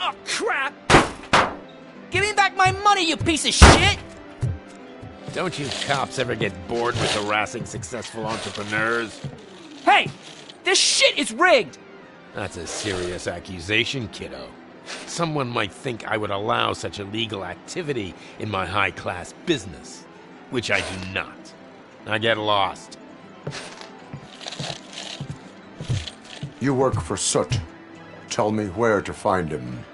Oh, crap! Give me back my money, you piece of shit! Don't you cops ever get bored with harassing successful entrepreneurs? Hey! This shit is rigged! That's a serious accusation, kiddo. Someone might think I would allow such illegal activity in my high-class business, which I do not. I get lost. You work for Soot. Tell me where to find him.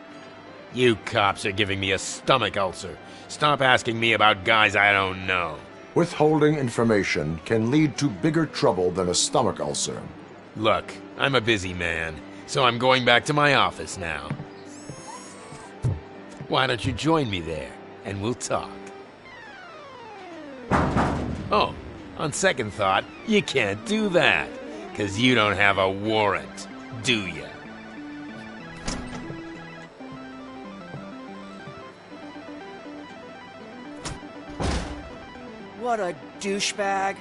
You cops are giving me a stomach ulcer. Stop asking me about guys I don't know. Withholding information can lead to bigger trouble than a stomach ulcer. Look, I'm a busy man, so I'm going back to my office now. Why don't you join me there, and we'll talk. Oh, on second thought, you can't do that, 'cause you don't have a warrant, do ya? What a douchebag.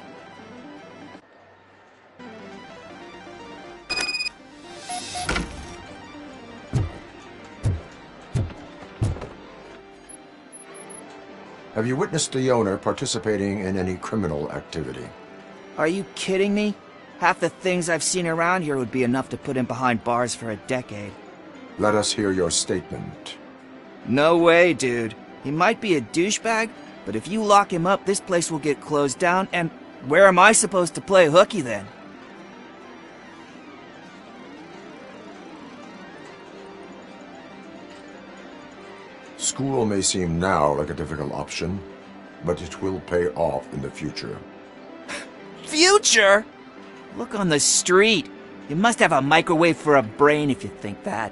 Have you witnessed the owner participating in any criminal activity? Are you kidding me? Half the things I've seen around here would be enough to put him behind bars for a decade. Let us hear your statement. No way, dude. He might be a douchebag, but if you lock him up, this place will get closed down, and where am I supposed to play hooky then? School may seem now like a difficult option, but it will pay off in the future. Future? Look on the street. You must have a microwave for a brain if you think that.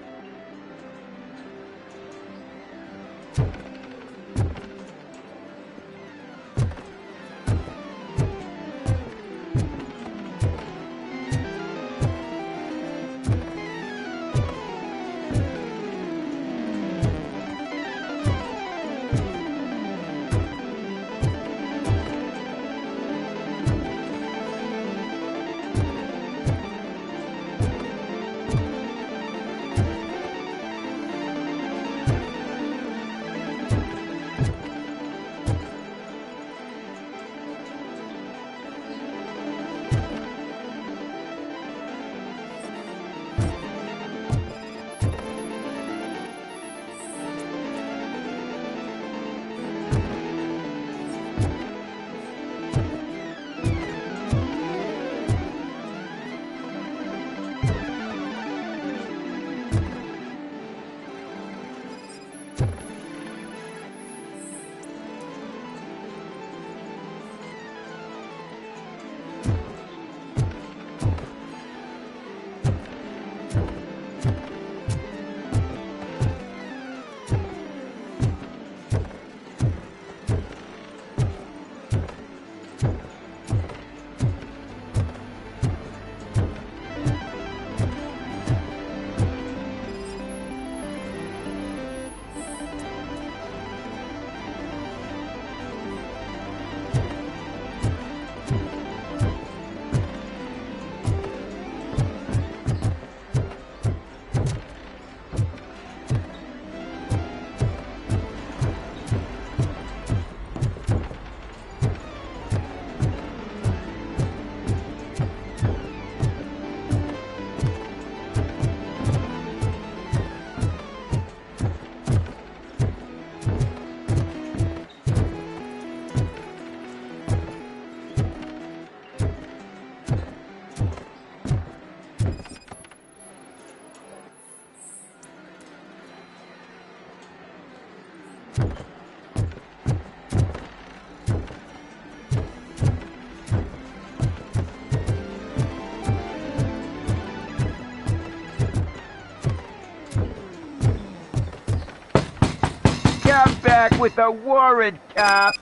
Come back with a warrant, cop!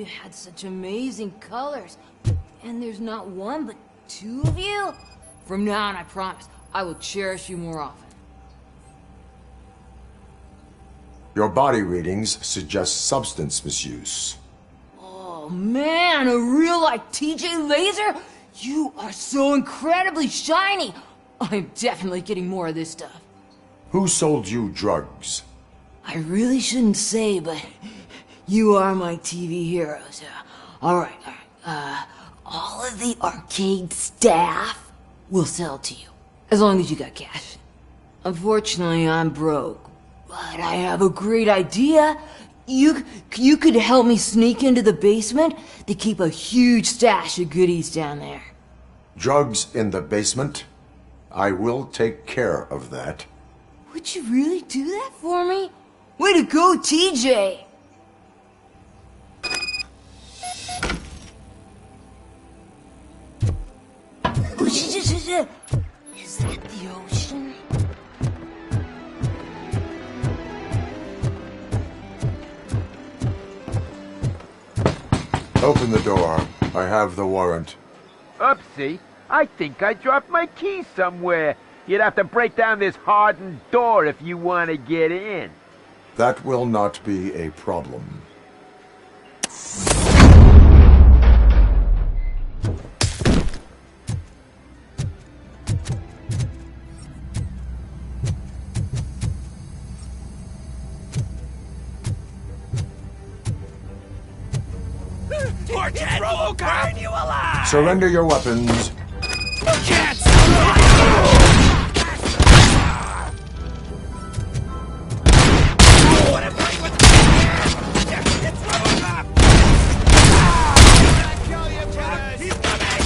had such amazing colors. And there's not one, but two of you? From now on, I promise, I will cherish you more often. Your body readings suggest substance misuse. Oh man, a real-life TJ Laser? You are so incredibly shiny! I'm definitely getting more of this stuff. Who sold you drugs? I really shouldn't say, but you are my TV heroes. Alright. All of the arcade staff will sell to you, as long as you got cash. Unfortunately, I'm broke, but I have a great idea. You could help me sneak into the basement. They keep a huge stash of goodies down there. Drugs in the basement? I will take care of that. Would you really do that for me? Way to go, TJ! Is that the ocean? Open the door. I have the warrant. Oopsie, I think I dropped my keys somewhere. You'd have to break down this hardened door if you want to get in. That will not be a problem. Robocop! Burn you alive! Surrender your weapons. Can't wanna play with me here? It's Robocop! Kill you, Chad! He's coming!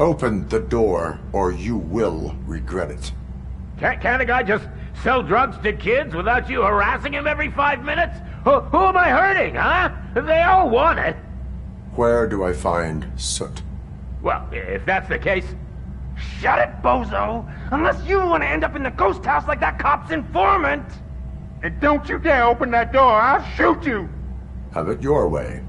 Open the door, or you will regret it. Can't a guy just sell drugs to kids without you harassing him every 5 minutes? Who am I hurting, huh? They all want it. Where do I find Soot? Well, if that's the case... Shut it, bozo! Unless you want to end up in the ghost house like that cop's informant! And don't you dare open that door, I'll shoot you! Have it your way.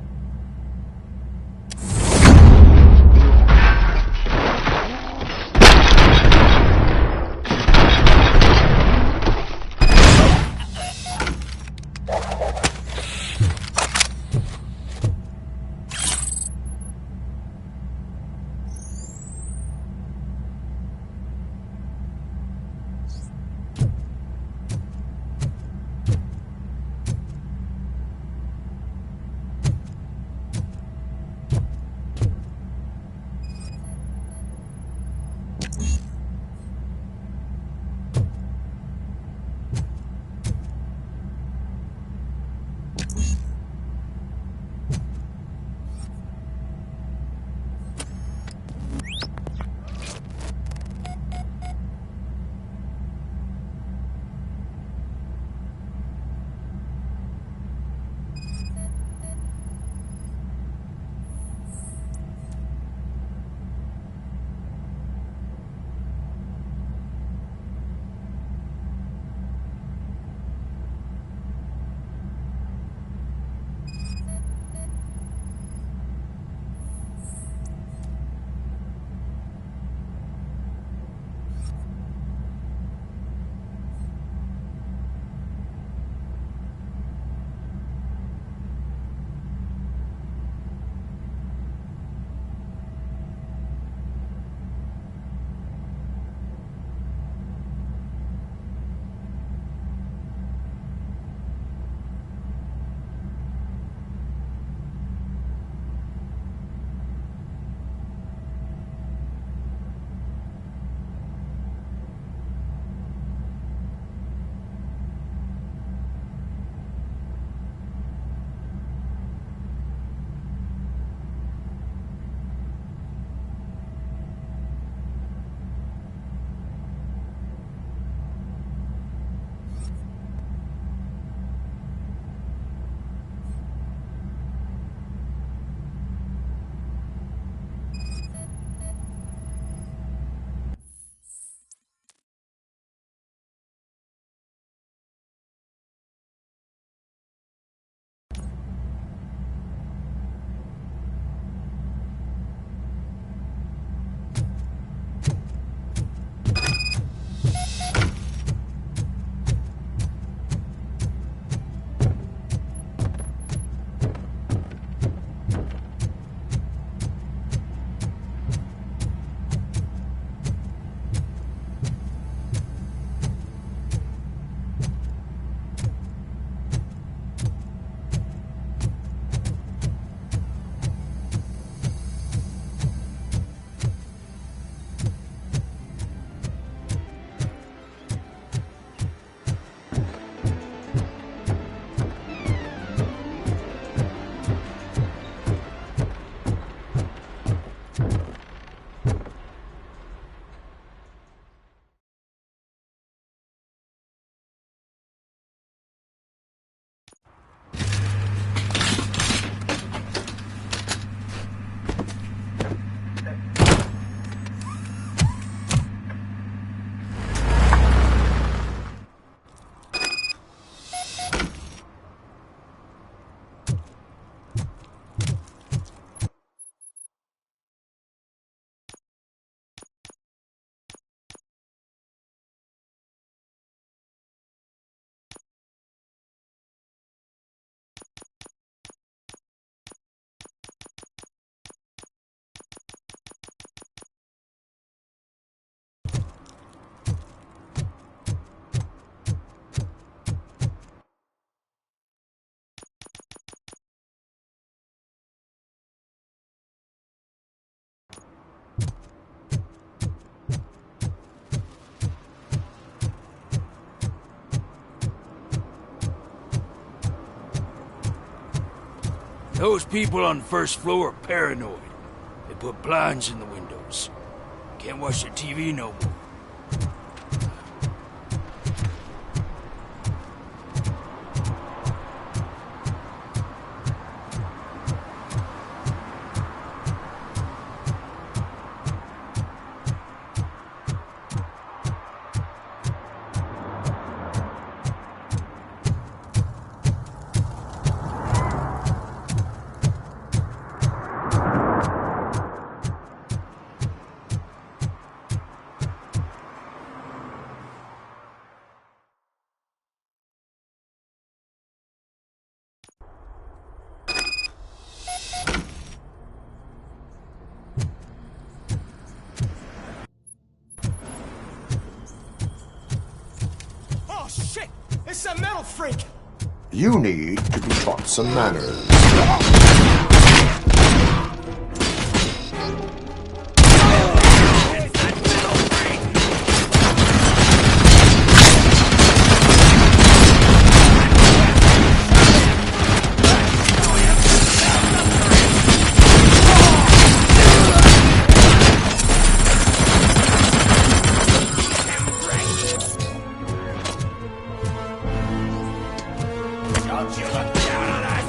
Those people on the first floor are paranoid. They put blinds in the windows. Can't watch your TV no more. Shit! It's that metal freak! You need to be taught some manners. Don't you look down on us!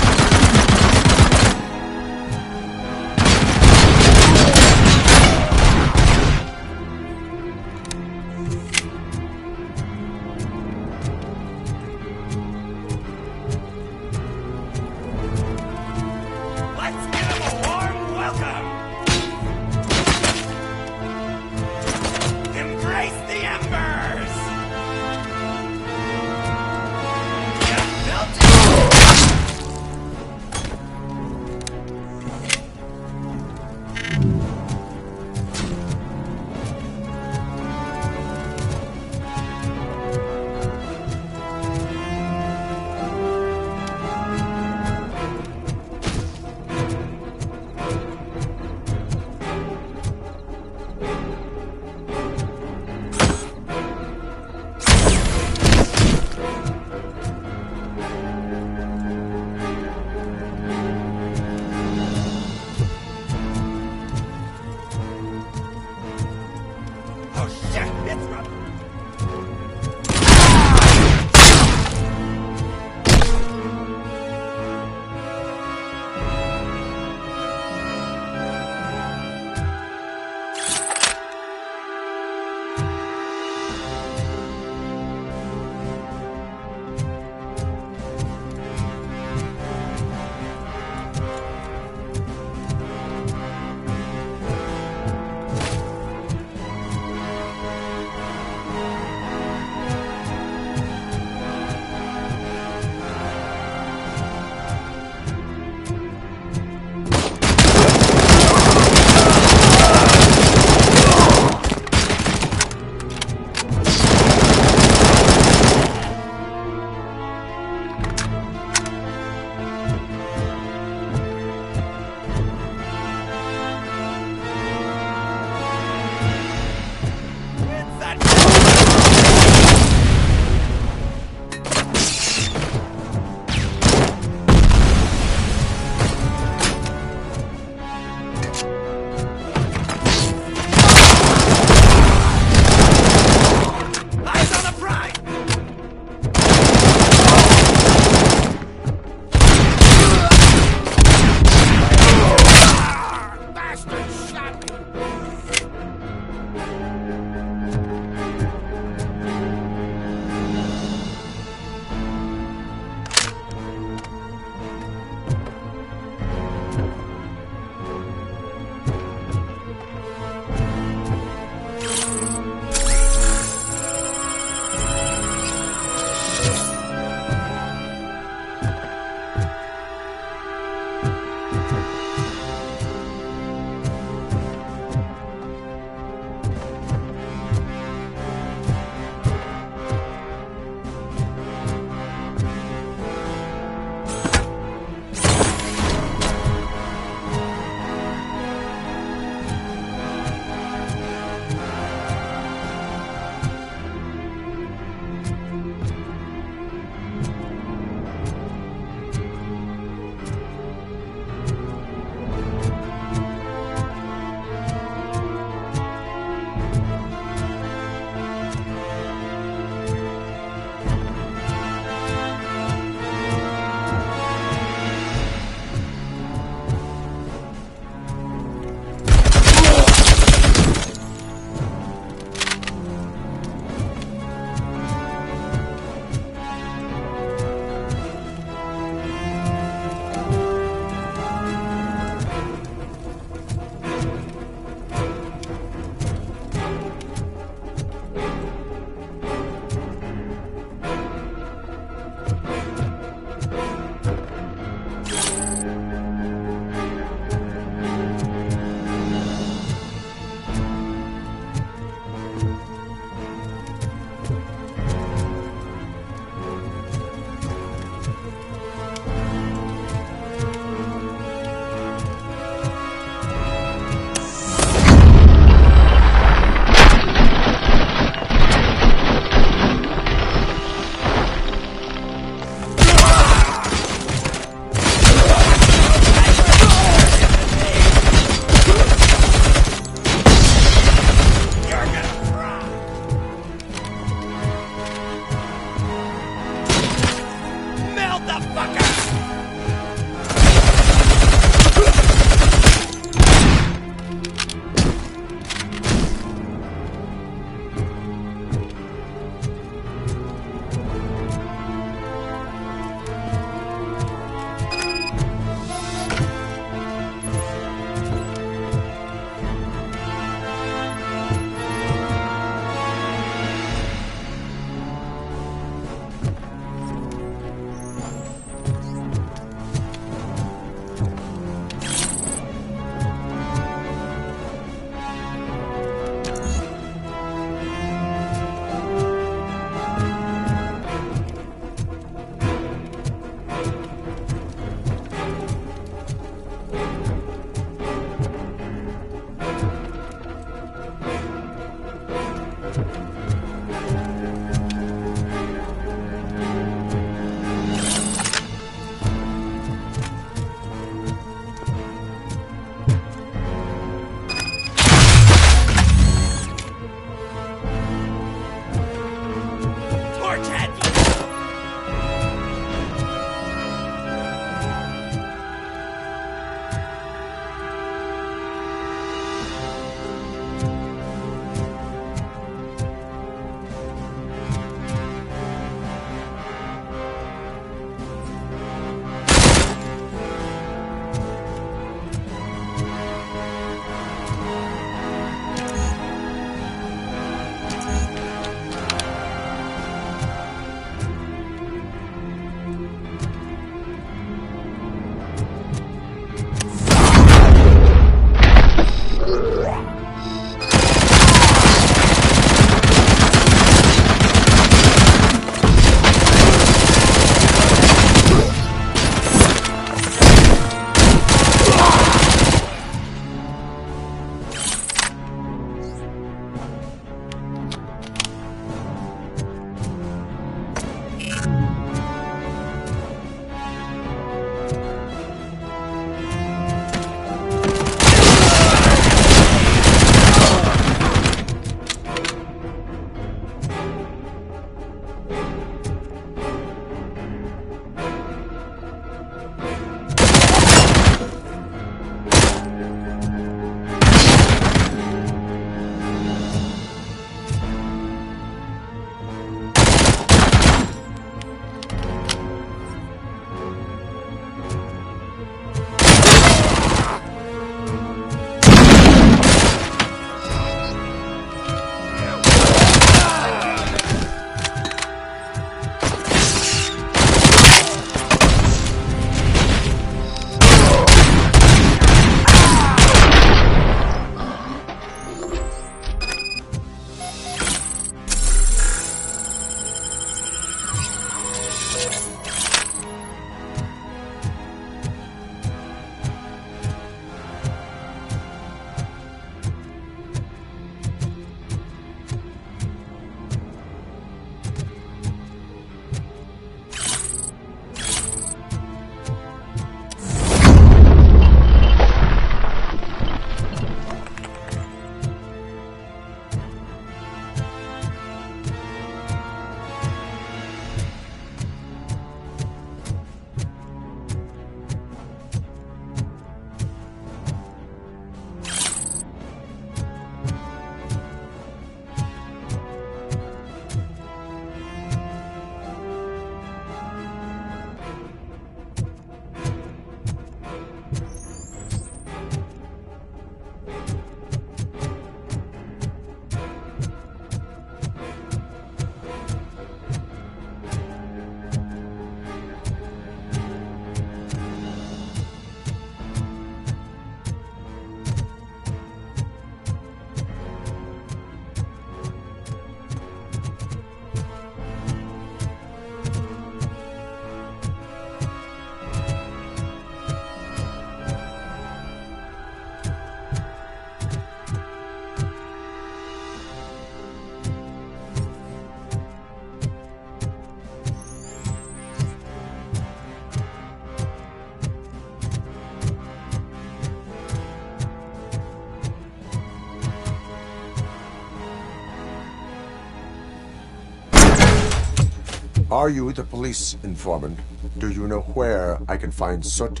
Are you the police informant? Do you know where I can find Soot?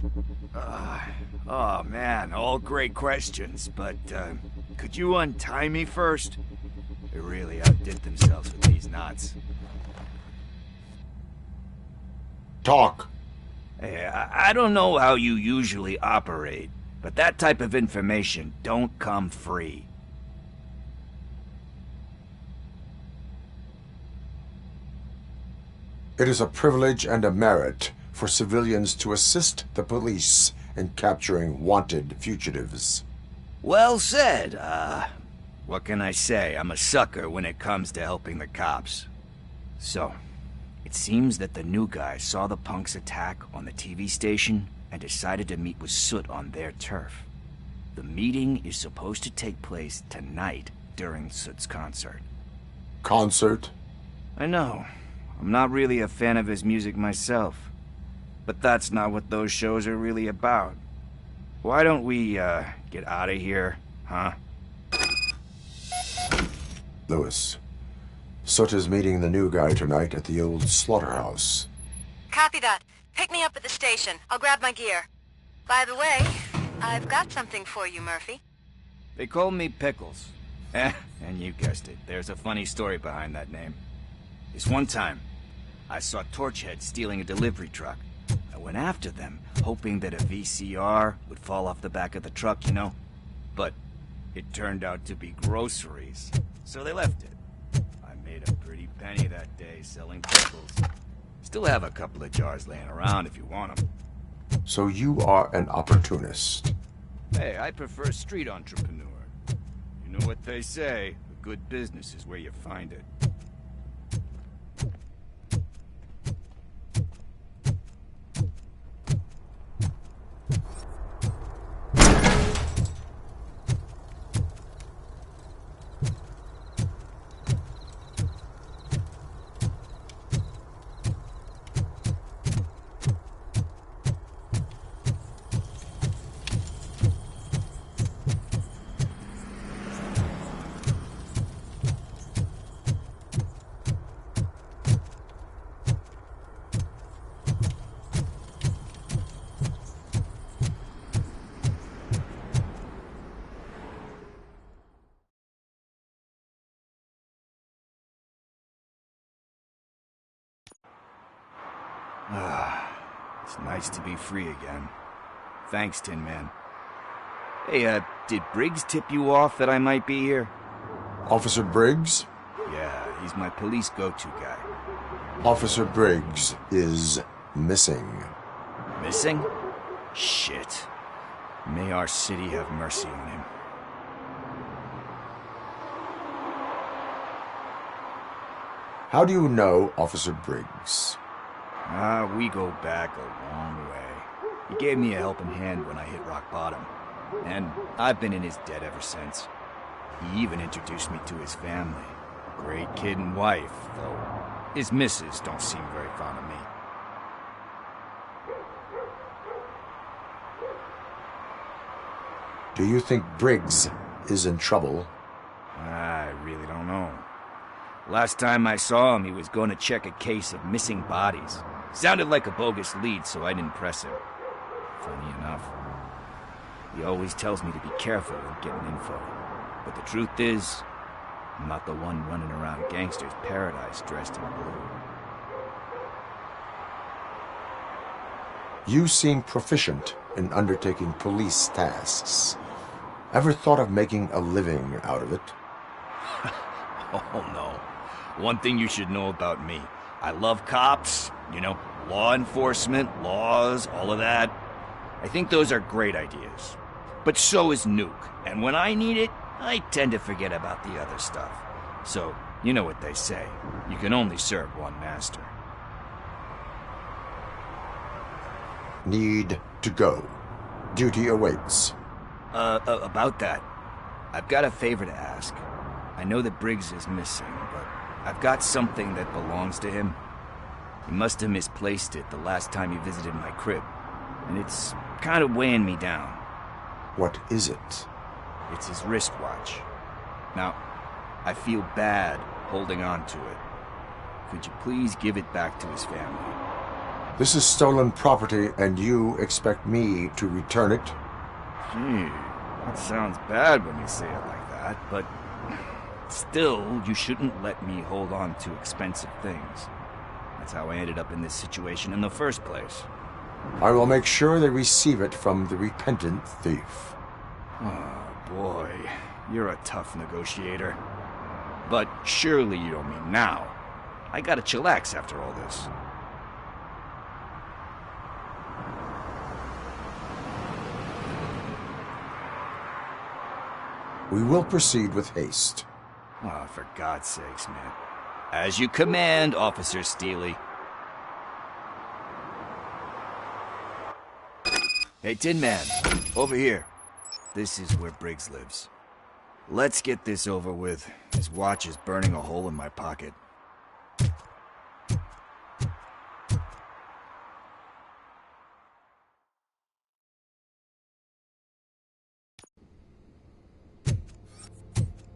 Oh man, all great questions, but could you untie me first? They really outdid themselves with these knots. Talk. Hey, I don't know how you usually operate, but that type of information don't come free. It is a privilege and a merit for civilians to assist the police in capturing wanted fugitives. Well said. What can I say? I'm a sucker when it comes to helping the cops. So, it seems that the new guy saw the punks' attack on the TV station and decided to meet with Soot on their turf. The meeting is supposed to take place tonight during Soot's concert. Concert? I know. I'm not really a fan of his music myself. But that's not what those shows are really about. Why don't we, get out of here, huh? Lewis, Soot is meeting the new guy tonight at the old slaughterhouse. Copy that. Pick me up at the station. I'll grab my gear. By the way, I've got something for you, Murphy. They call me Pickles. And you guessed it, there's a funny story behind that name. This one time, I saw Torchhead stealing a delivery truck. I went after them, hoping that a VCR would fall off the back of the truck, you know? But it turned out to be groceries, so they left it. I made a pretty penny that day selling pickles. Still have a couple of jars laying around if you want them. So you are an opportunist. Hey, I prefer street entrepreneur. You know what they say, a good business is where you find it. It's nice to be free again. Thanks, Tin Man. Hey, did Briggs tip you off that I might be here? Officer Briggs? Yeah, he's my police go-to guy. Officer Briggs is missing. Missing? Shit. May our city have mercy on him. How do you know Officer Briggs? We go back a long way. He gave me a helping hand when I hit rock bottom. And I've been in his debt ever since. He even introduced me to his family. Great kid and wife, though his missus don't seem very fond of me. Do you think Briggs is in trouble? I really don't know. Last time I saw him, he was going to check a case of missing bodies. Sounded like a bogus lead, so I didn't press him. Funny enough. He always tells me to be careful when getting info. But the truth is, I'm not the one running around gangster's paradise dressed in blue. You seem proficient in undertaking police tasks. Ever thought of making a living out of it? Oh no. One thing you should know about me. I love cops, you know, law enforcement, laws, all of that. I think those are great ideas. But so is Nuke, and when I need it, I tend to forget about the other stuff. So, you know what they say. You can only serve one master. Need to go. Duty awaits. About that, I've got a favor to ask. I know that Briggs is missing, but I've got something that belongs to him. He must have misplaced it the last time he visited my crib, and it's kind of weighing me down. What is it? It's his wristwatch. Now, I feel bad holding on to it. could you please give it back to his family? This is stolen property, and you expect me to return it? Gee, that sounds bad when you say it like that, but still, you shouldn't let me hold on to expensive things. That's how I ended up in this situation in the first place. I will make sure they receive it from the repentant thief. Oh, boy. You're a tough negotiator. But surely you don't mean now. I gotta chillax after all this. We will proceed with haste. Oh, for God's sakes, man. As you command, Officer Steely. Hey, Tin Man, over here. This is where Briggs lives. Let's get this over with. His watch is burning a hole in my pocket.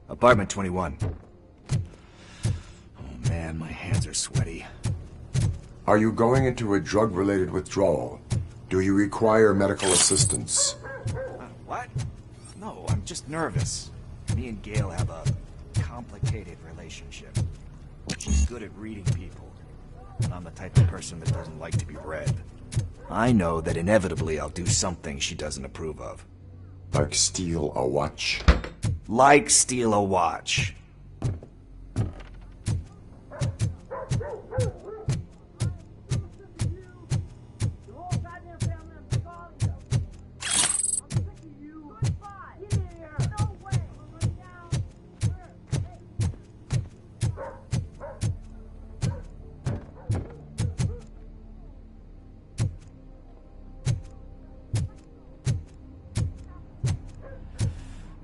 Apartment 21. Oh man, my hands are sweaty. Are you going into a drug-related withdrawal? Do you require medical assistance? What? No, I'm just nervous. Me and Gail have a complicated relationship. She's good at reading people, and I'm the type of person that doesn't like to be read. I know that inevitably I'll do something she doesn't approve of. Like steal a watch? Like steal a watch.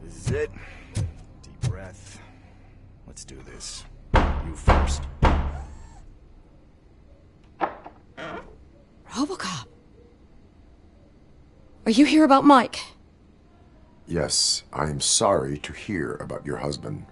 This is it. Deep breath. Let's do this. You first. Robocop. Are you here about Mike? Yes, I am sorry to hear about your husband.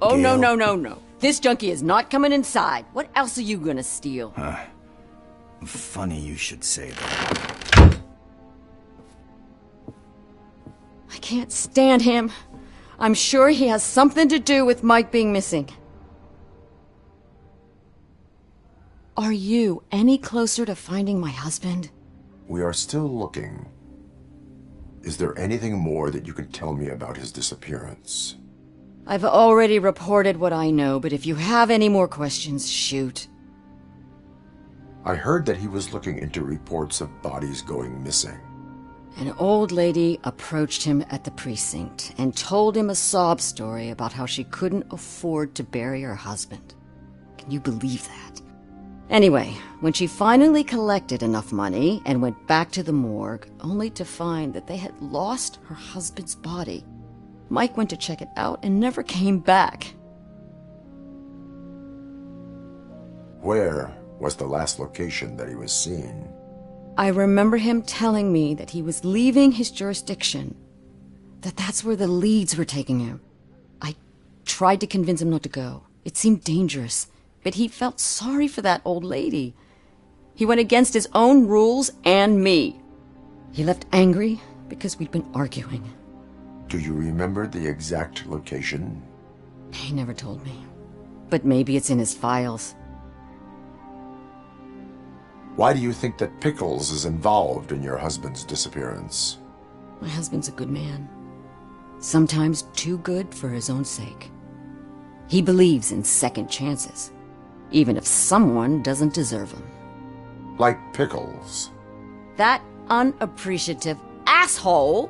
Oh, Gail. no. This junkie is not coming inside. What else are you gonna steal? Funny you should say that. I can't stand him. I'm sure he has something to do with Mike being missing. Are you any closer to finding my husband? We are still looking. Is there anything more that you can tell me about his disappearance? I've already reported what I know, but if you have any more questions, shoot. I heard that he was looking into reports of bodies going missing. An old lady approached him at the precinct and told him a sob story about how she couldn't afford to bury her husband. Can you believe that? Anyway, when she finally collected enough money and went back to the morgue, only to find that they had lost her husband's body, Mike went to check it out and never came back. Where was the last location that he was seen? I remember him telling me that he was leaving his jurisdiction, that's where the leads were taking him. I tried to convince him not to go. It seemed dangerous, but he felt sorry for that old lady. He went against his own rules and me. He left angry because we'd been arguing. Do you remember the exact location? He never told me, but maybe it's in his files. Why do you think that Pickles is involved in your husband's disappearance? My husband's a good man. Sometimes too good for his own sake. He believes in second chances, even if someone doesn't deserve them. Like Pickles. That unappreciative asshole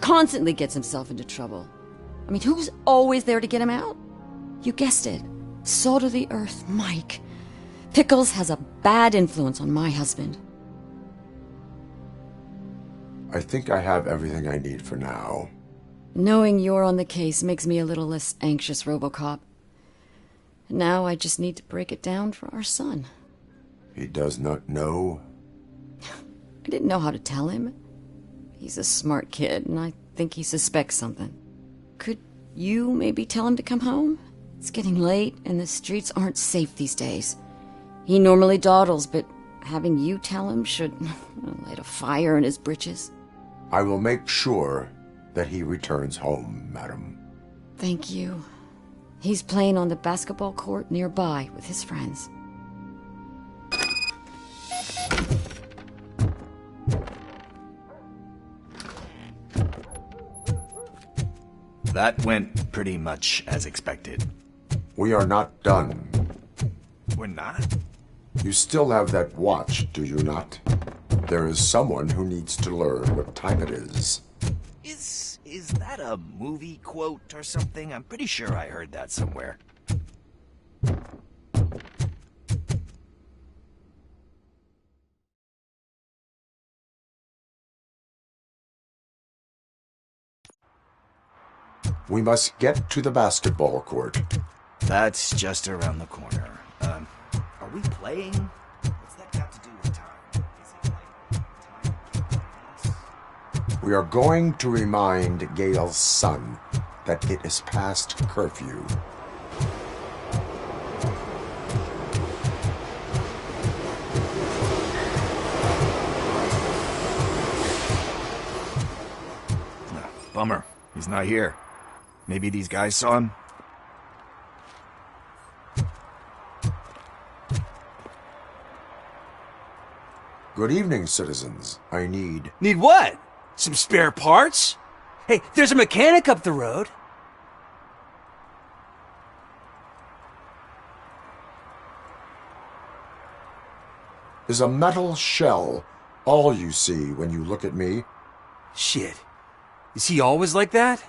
constantly gets himself into trouble. I mean, who's always there to get him out? You guessed it. Salt of the earth, Mike. Pickles has a bad influence on my husband. I think I have everything I need for now. Knowing you're on the case makes me a little less anxious, Robocop. Now I just need to break it down for our son. He does not know? I didn't know how to tell him. He's a smart kid, and I think he suspects something. Could you maybe tell him to come home? It's getting late, and the streets aren't safe these days. He normally dawdles, but having you tell him should light a fire in his britches. I will make sure that he returns home, madam. Thank you. He's playing on the basketball court nearby with his friends. That went pretty much as expected. We are not done. We're not? You still have that watch, do you not? There is someone who needs to learn what time it is. Is that a movie quote or something? I'm pretty sure I heard that somewhere. We must get to the basketball court. That's just around the corner. Are we playing? What's that got to do with time? Is it like time? We are going to remind Gail's son that it is past curfew. Bummer. He's not here. Maybe these guys saw him? Good evening, citizens. I need... Need what? Some spare parts? Hey, there's a mechanic up the road. Is a metal shell all you see when you look at me? Shit. Is he always like that?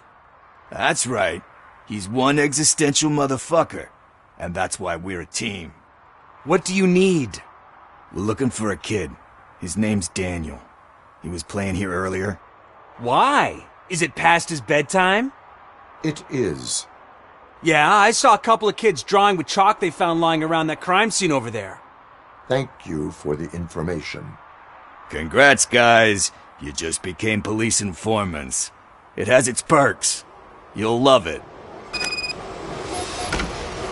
That's right. He's one existential motherfucker. And that's why we're a team. What do you need? We're looking for a kid. His name's Daniel. He was playing here earlier. Why? Is it past his bedtime? It is. Yeah, I saw a couple of kids drawing with chalk they found lying around that crime scene over there. Thank you for the information. Congrats, guys. You just became police informants. It has its perks. You'll love it.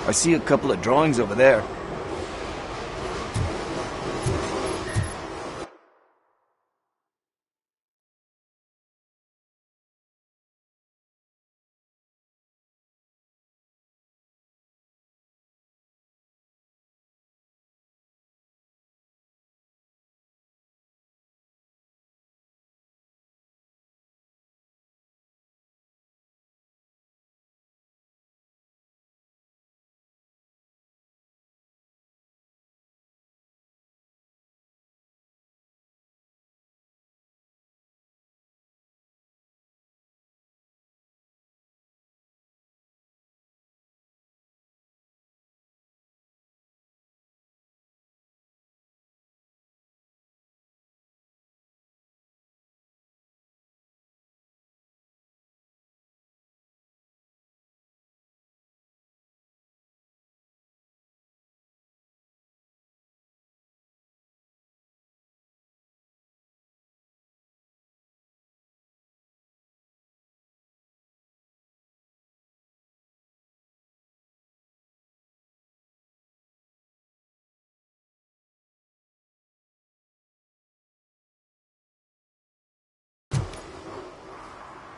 I see a couple of drawings over there.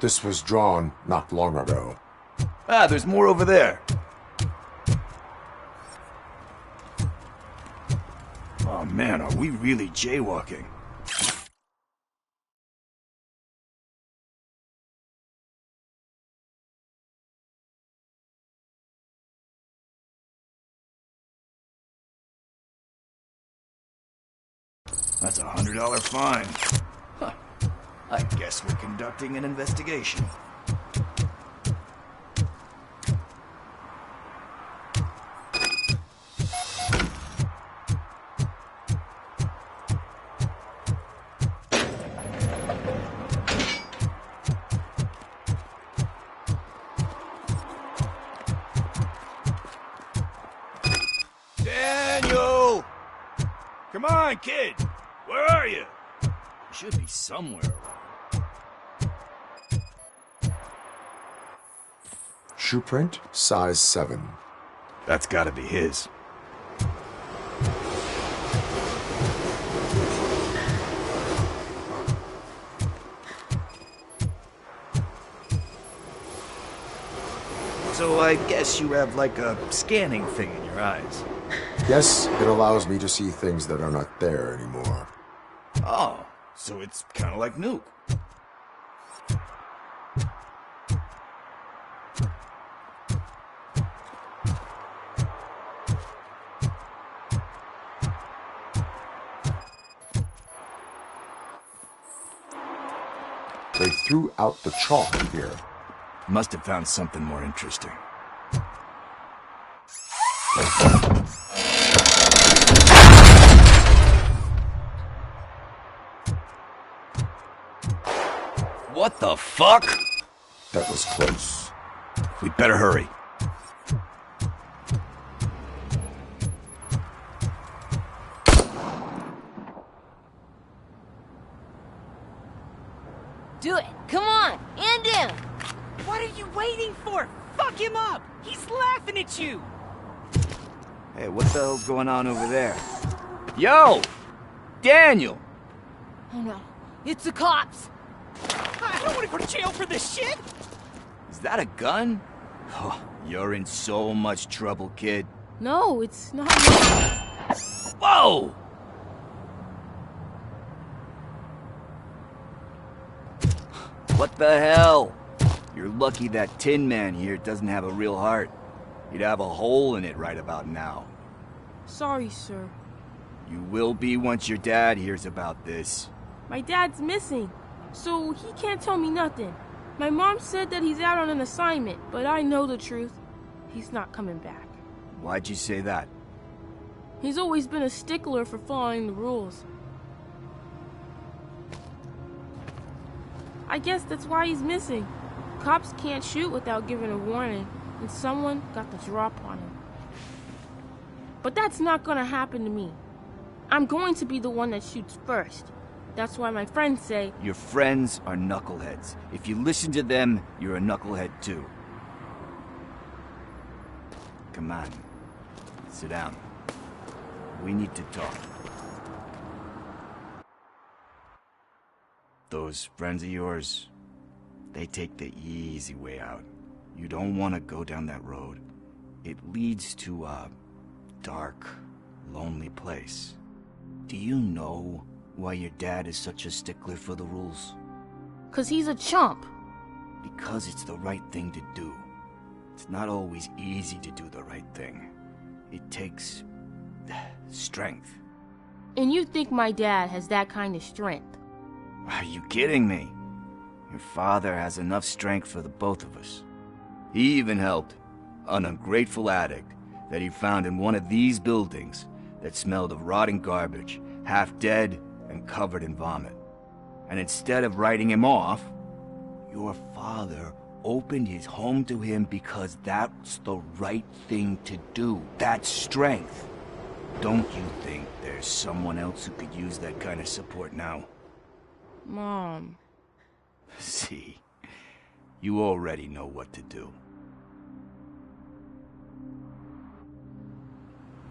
This was drawn not long ago. Ah, there's more over there. Oh man, are we really jaywalking? That's a $100 fine. Huh. I guess we're conducting an investigation. Daniel! Come on, kid! Where are you? You should be somewhere around. shoe print, size 7. That's gotta be his. So I guess you have like a scanning thing in your eyes. Yes, it allows me to see things that are not there anymore. Oh, so it's kind of like Nuke. They threw out the chalk here. Must have found something more interesting. What the fuck? That was close. We'd better hurry. Do it! Come on! End him! What are you waiting for? Fuck him up! He's laughing at you! Hey, what the hell's going on over there? Yo! Daniel! Oh no, it's the cops! I don't want to go to jail for this shit! Is that a gun? Oh, you're in so much trouble, kid. No, it's not. Whoa! What the hell? You're lucky that Tin Man here doesn't have a real heart. He'd have a hole in it right about now. Sorry, sir. You will be once your dad hears about this. My dad's missing, so he can't tell me nothing. My mom said that he's out on an assignment, but I know the truth. He's not coming back. Why'd you say that? He's always been a stickler for following the rules. I guess that's why he's missing. Cops can't shoot without giving a warning, and someone got the drop on him. But that's not gonna happen to me. I'm going to be the one that shoots first. That's why my friends say... Your friends are knuckleheads. If you listen to them, you're a knucklehead too. Come on. Sit down. We need to talk. Those friends of yours, they take the easy way out. You don't want to go down that road. It leads to a dark, lonely place. Do you know why your dad is such a stickler for the rules? 'Cause he's a chump. Because it's the right thing to do. It's not always easy to do the right thing. It takes strength. And you think my dad has that kind of strength? Are you kidding me? Your father has enough strength for the both of us. He even helped an ungrateful addict that he found in one of these buildings that smelled of rotting garbage, half dead and covered in vomit. And instead of writing him off, your father opened his home to him because that's the right thing to do. That's strength. Don't you think there's someone else who could use that kind of support now? Mom. See, you already know what to do.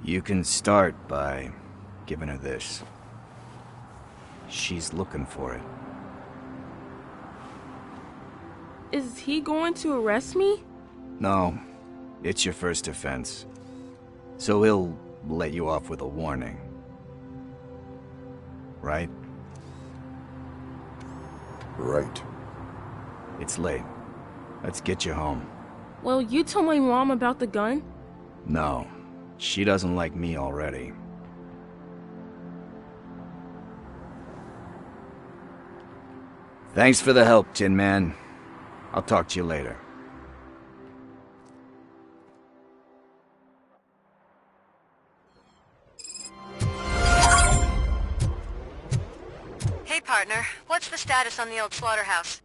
You can start by giving her this. She's looking for it. Is he going to arrest me? No, it's your first offense. So he'll let you off with a warning. Right? Right. It's late. Let's get you home. Well, you told my mom about the gun? No, she doesn't like me already. Thanks for the help, Tin Man. I'll talk to you later. Hey, partner. What's the status on the old slaughterhouse?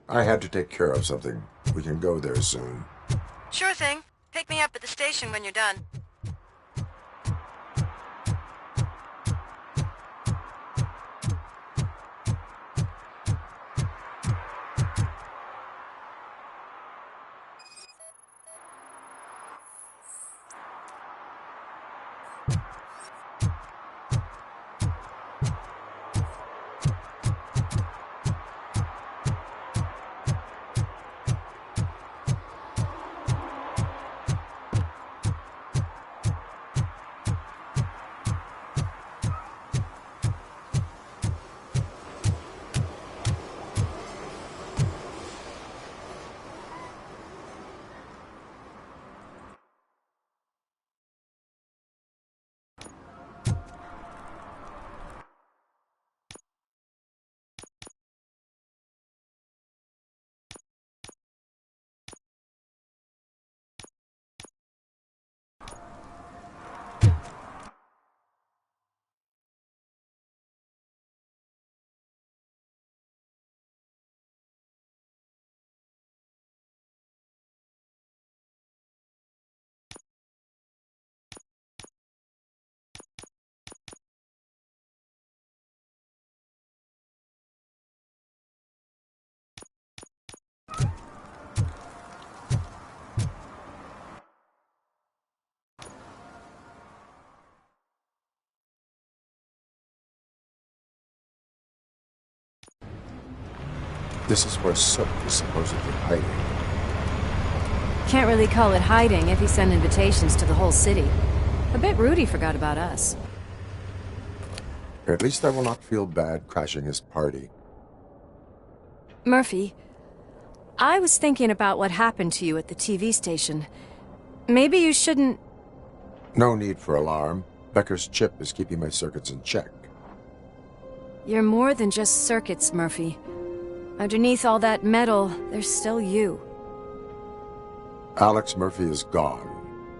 I had to take care of something. We can go there soon. Sure thing. Pick me up at the station when you're done. This is where Soap is supposedly hiding. Can't really call it hiding if he sent invitations to the whole city. A bit rude he forgot about us. At least I will not feel bad crashing his party. Murphy, I was thinking about what happened to you at the TV station. Maybe you shouldn't... No need for alarm. Becker's chip is keeping my circuits in check. You're more than just circuits, Murphy. Underneath all that metal, there's still you. Alex Murphy is gone.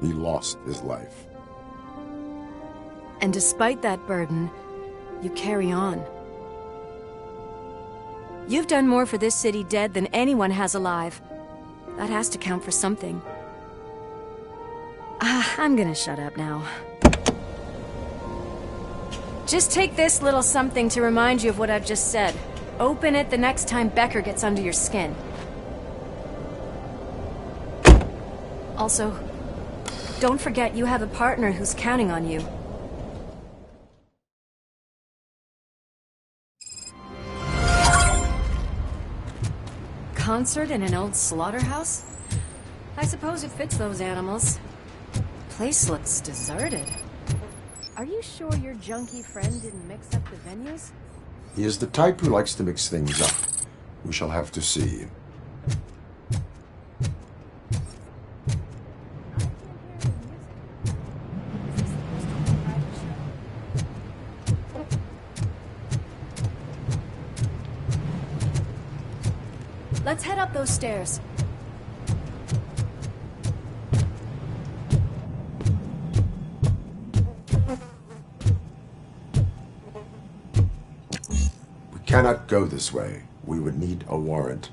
He lost his life. And despite that burden, you carry on. You've done more for this city dead than anyone has alive. That has to count for something. I'm gonna shut up now. Just take this little something to remind you of what I've just said. Open it the next time Becker gets under your skin. Also, don't forget you have a partner who's counting on you. Concert in an old slaughterhouse? I suppose it fits those animals. Place looks deserted. Are you sure your junkie friend didn't mix up the venues? He is the type who likes to mix things up. We shall have to see. Let's head up those stairs. We cannot go this way. We would need a warrant.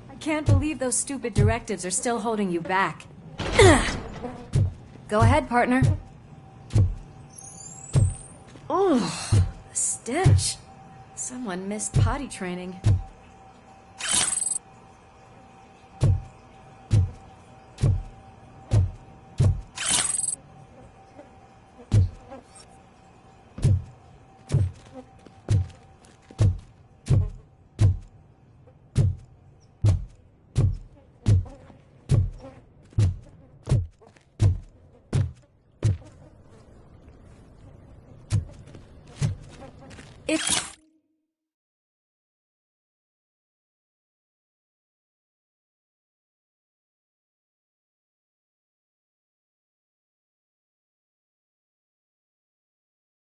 I can't believe those stupid directives are still holding you back. Go ahead, partner. Oh, the stench. Someone missed potty training.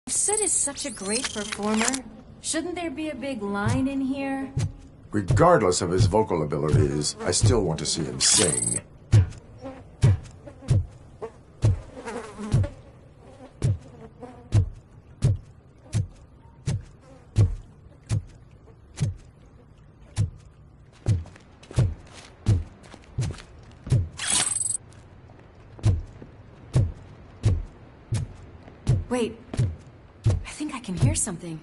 Sid is such a great performer. Shouldn't there be a big line in here? Regardless of his vocal abilities, I still want to see him sing. Wait. I think I can hear something.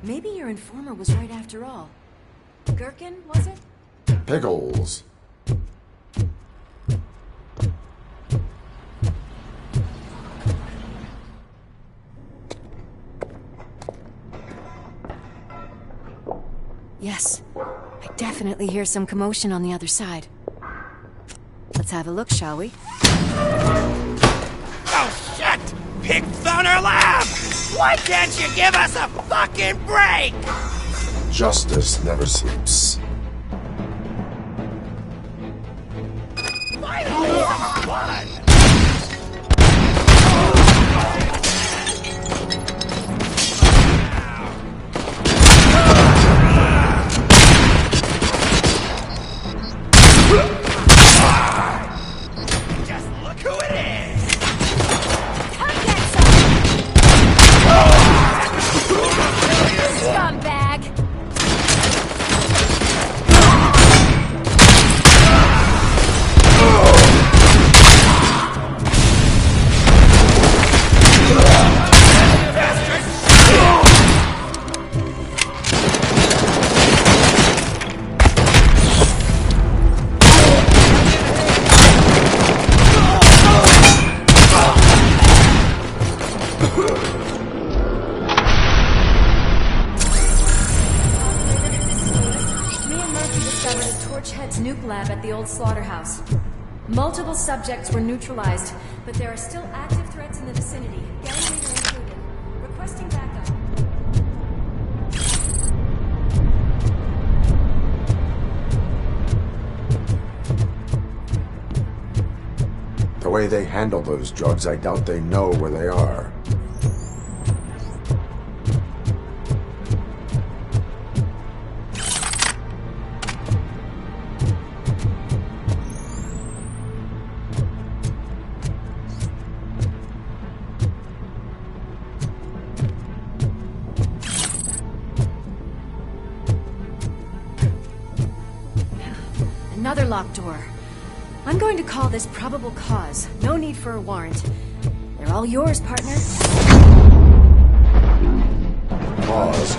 Maybe your informer was right after all. Gherkin, was it? Pickles. Yes. I definitely hear some commotion on the other side. Let's have a look, shall we? Oh, shit! Pigs on our lab! Why can't you give us a fucking break? Justice never sleeps. Finally, some blood! Just look who it is! Scumbag! Nuke lab at the old slaughterhouse. Multiple subjects were neutralized, but there are still active threats in the vicinity, gang leader included. Requesting backup. The way they handle those drugs, I doubt they know where they are. Another locked door. I'm going to call this probable cause. No need for a warrant. They're all yours, partner. Pause.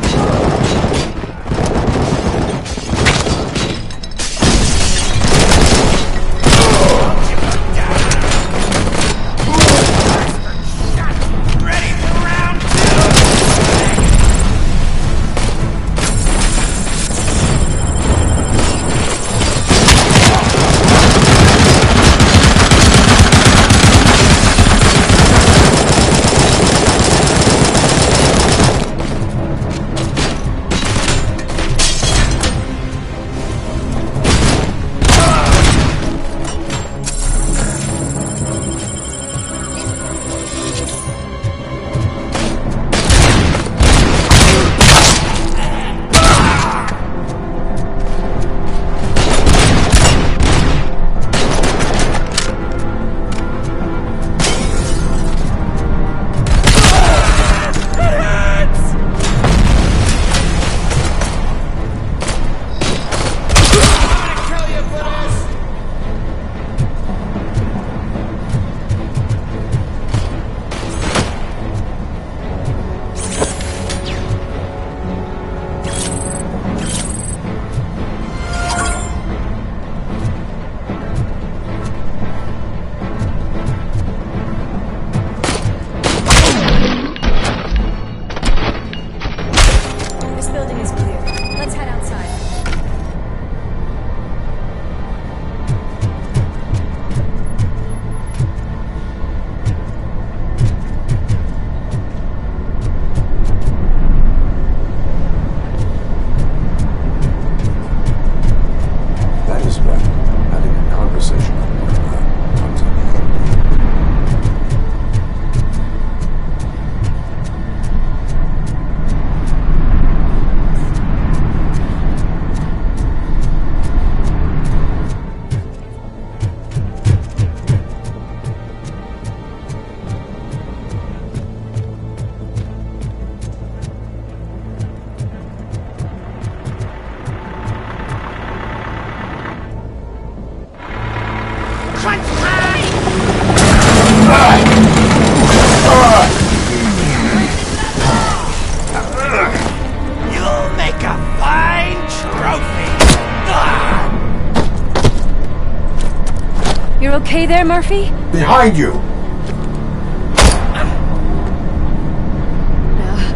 You're okay there, Murphy? Behind you!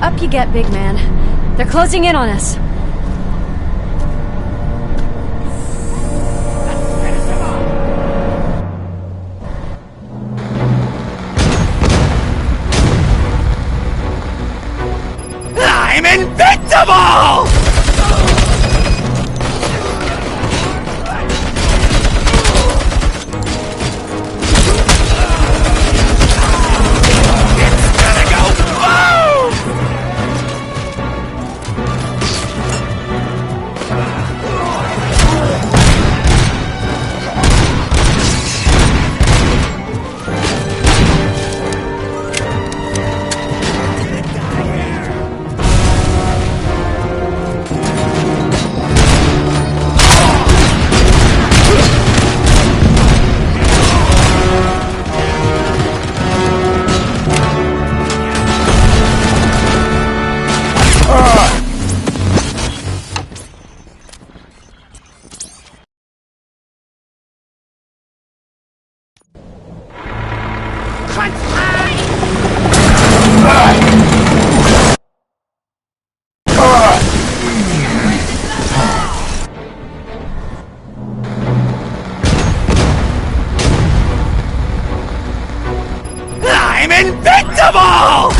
Up you get, big man. They're closing in on us. invincible! I'm invincible!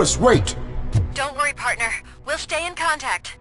Louis, wait! Don't worry, partner. We'll stay in contact.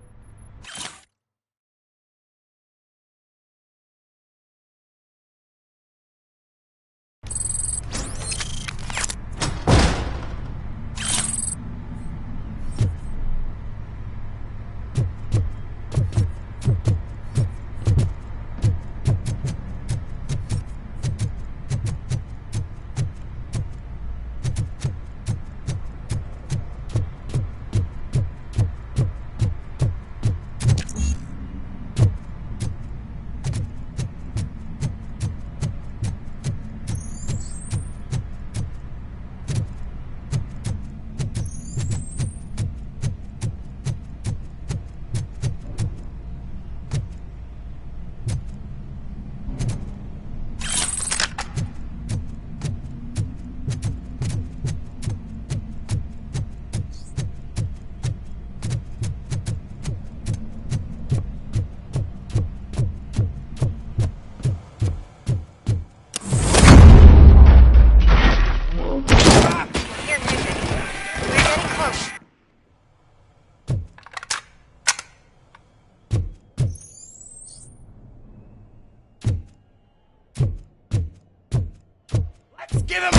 Give him a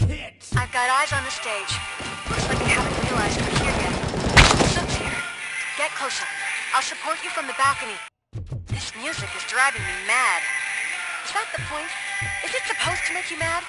hit! I've got eyes on the stage. Looks like they haven't realized we're here yet. Look here. Get closer. I'll support you from the balcony. This music is driving me mad. Is that the point? Is it supposed to make you mad?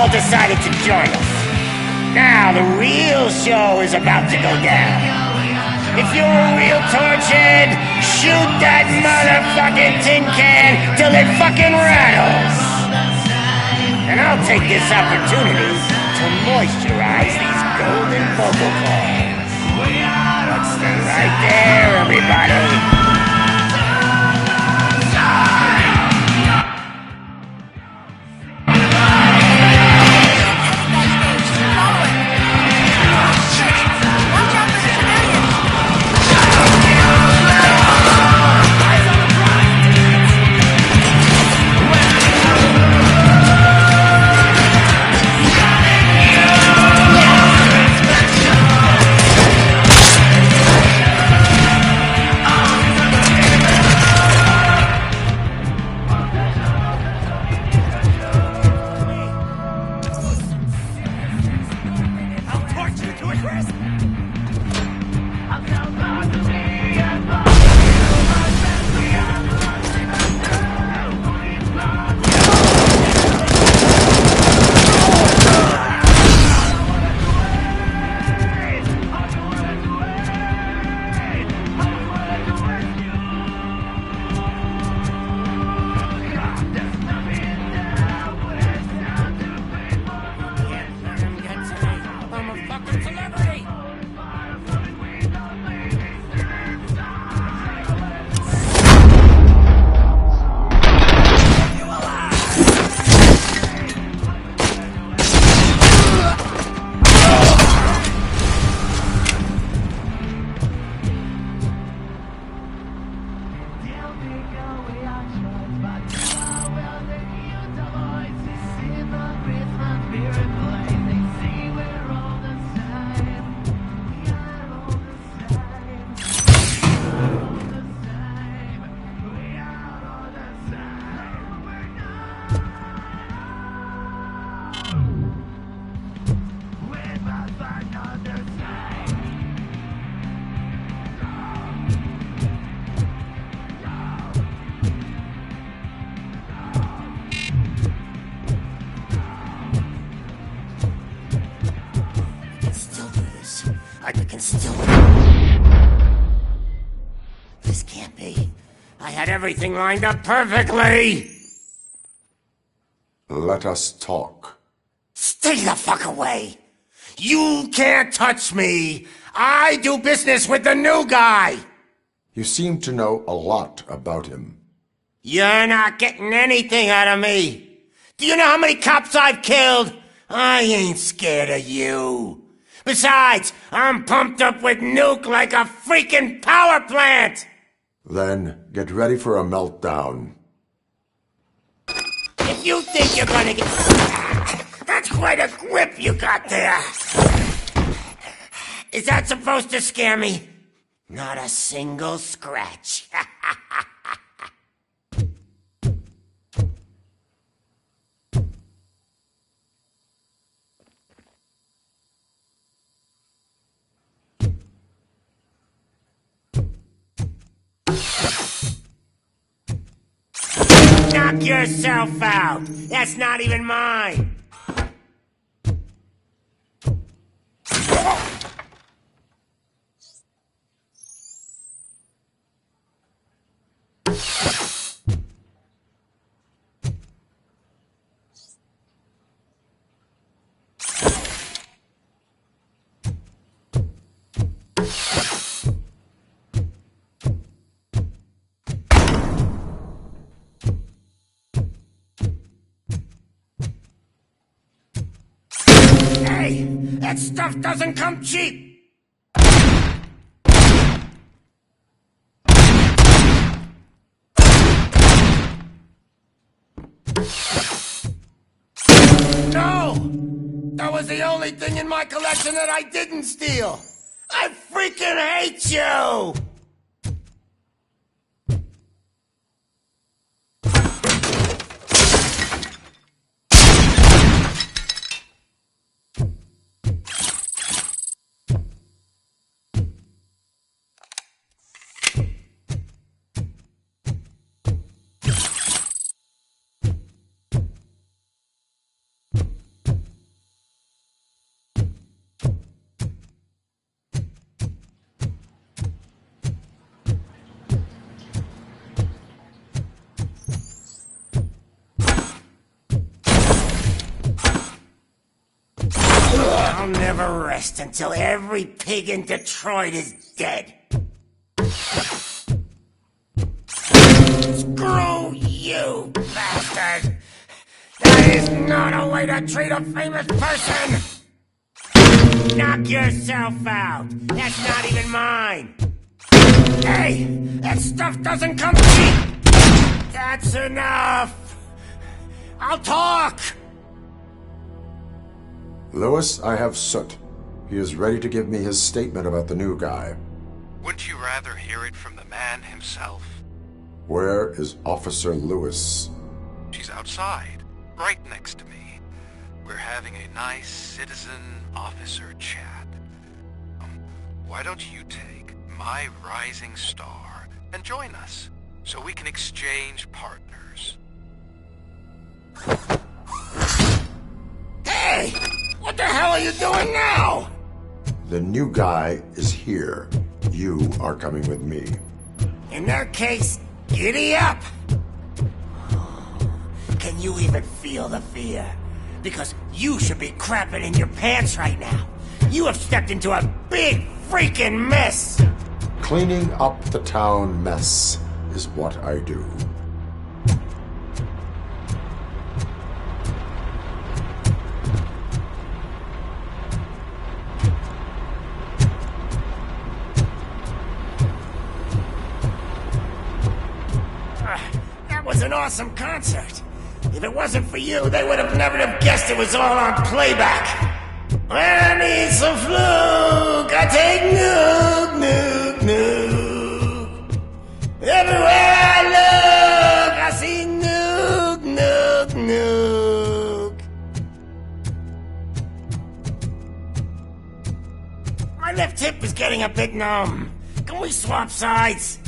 Decided to join us. Now the real show is about to go down. If you're a real torchhead, shoot that motherfucking tin can till it fucking rattles. And I'll take this opportunity to moisturize these golden vocal cords. Let's stay right there, everybody. This can't be. I had everything lined up perfectly! Let us talk. Stay the fuck away! You can't touch me! I do business with the new guy! You seem to know a lot about him. You're not getting anything out of me! Do you know how many cops I've killed? I ain't scared of you. Besides, I'm pumped up with nuke like a freaking power plant! Then get ready for a meltdown. If you think you're gonna get... That's quite a grip you got there! Is that supposed to scare me? Not a single scratch. Knock yourself out. That's not even mine. Hey, that stuff doesn't come cheap. No! That was the only thing in my collection that I didn't steal! I freaking hate you! I'll never rest until every pig in Detroit is dead. Screw you, bastard! That is not a way to treat a famous person! Knock yourself out. That's not even mine. Hey, that stuff doesn't come cheap! That's enough! I'll talk! Lewis, I have Soot. He is ready to give me his statement about the new guy. Wouldn't you rather hear it from the man himself? Where is Officer Lewis? She's outside, right next to me. We're having a nice citizen-officer chat. Why don't you take my rising star and join us, so we can exchange partners? Hey! What the hell are you doing now? The new guy is here. You are coming with me. In that case, giddy up! Can you even feel the fear? Because you should be crapping in your pants right now. You have stepped into a big freaking mess! Cleaning up the town mess is what I do. That was an awesome concert. If it wasn't for you, they would have never have guessed it was all on playback. When I need some fluke, I take nuke, nuke, nuke. Everywhere I look, I see nuke, nuke, nuke. My left hip is getting a bit numb. Can we swap sides?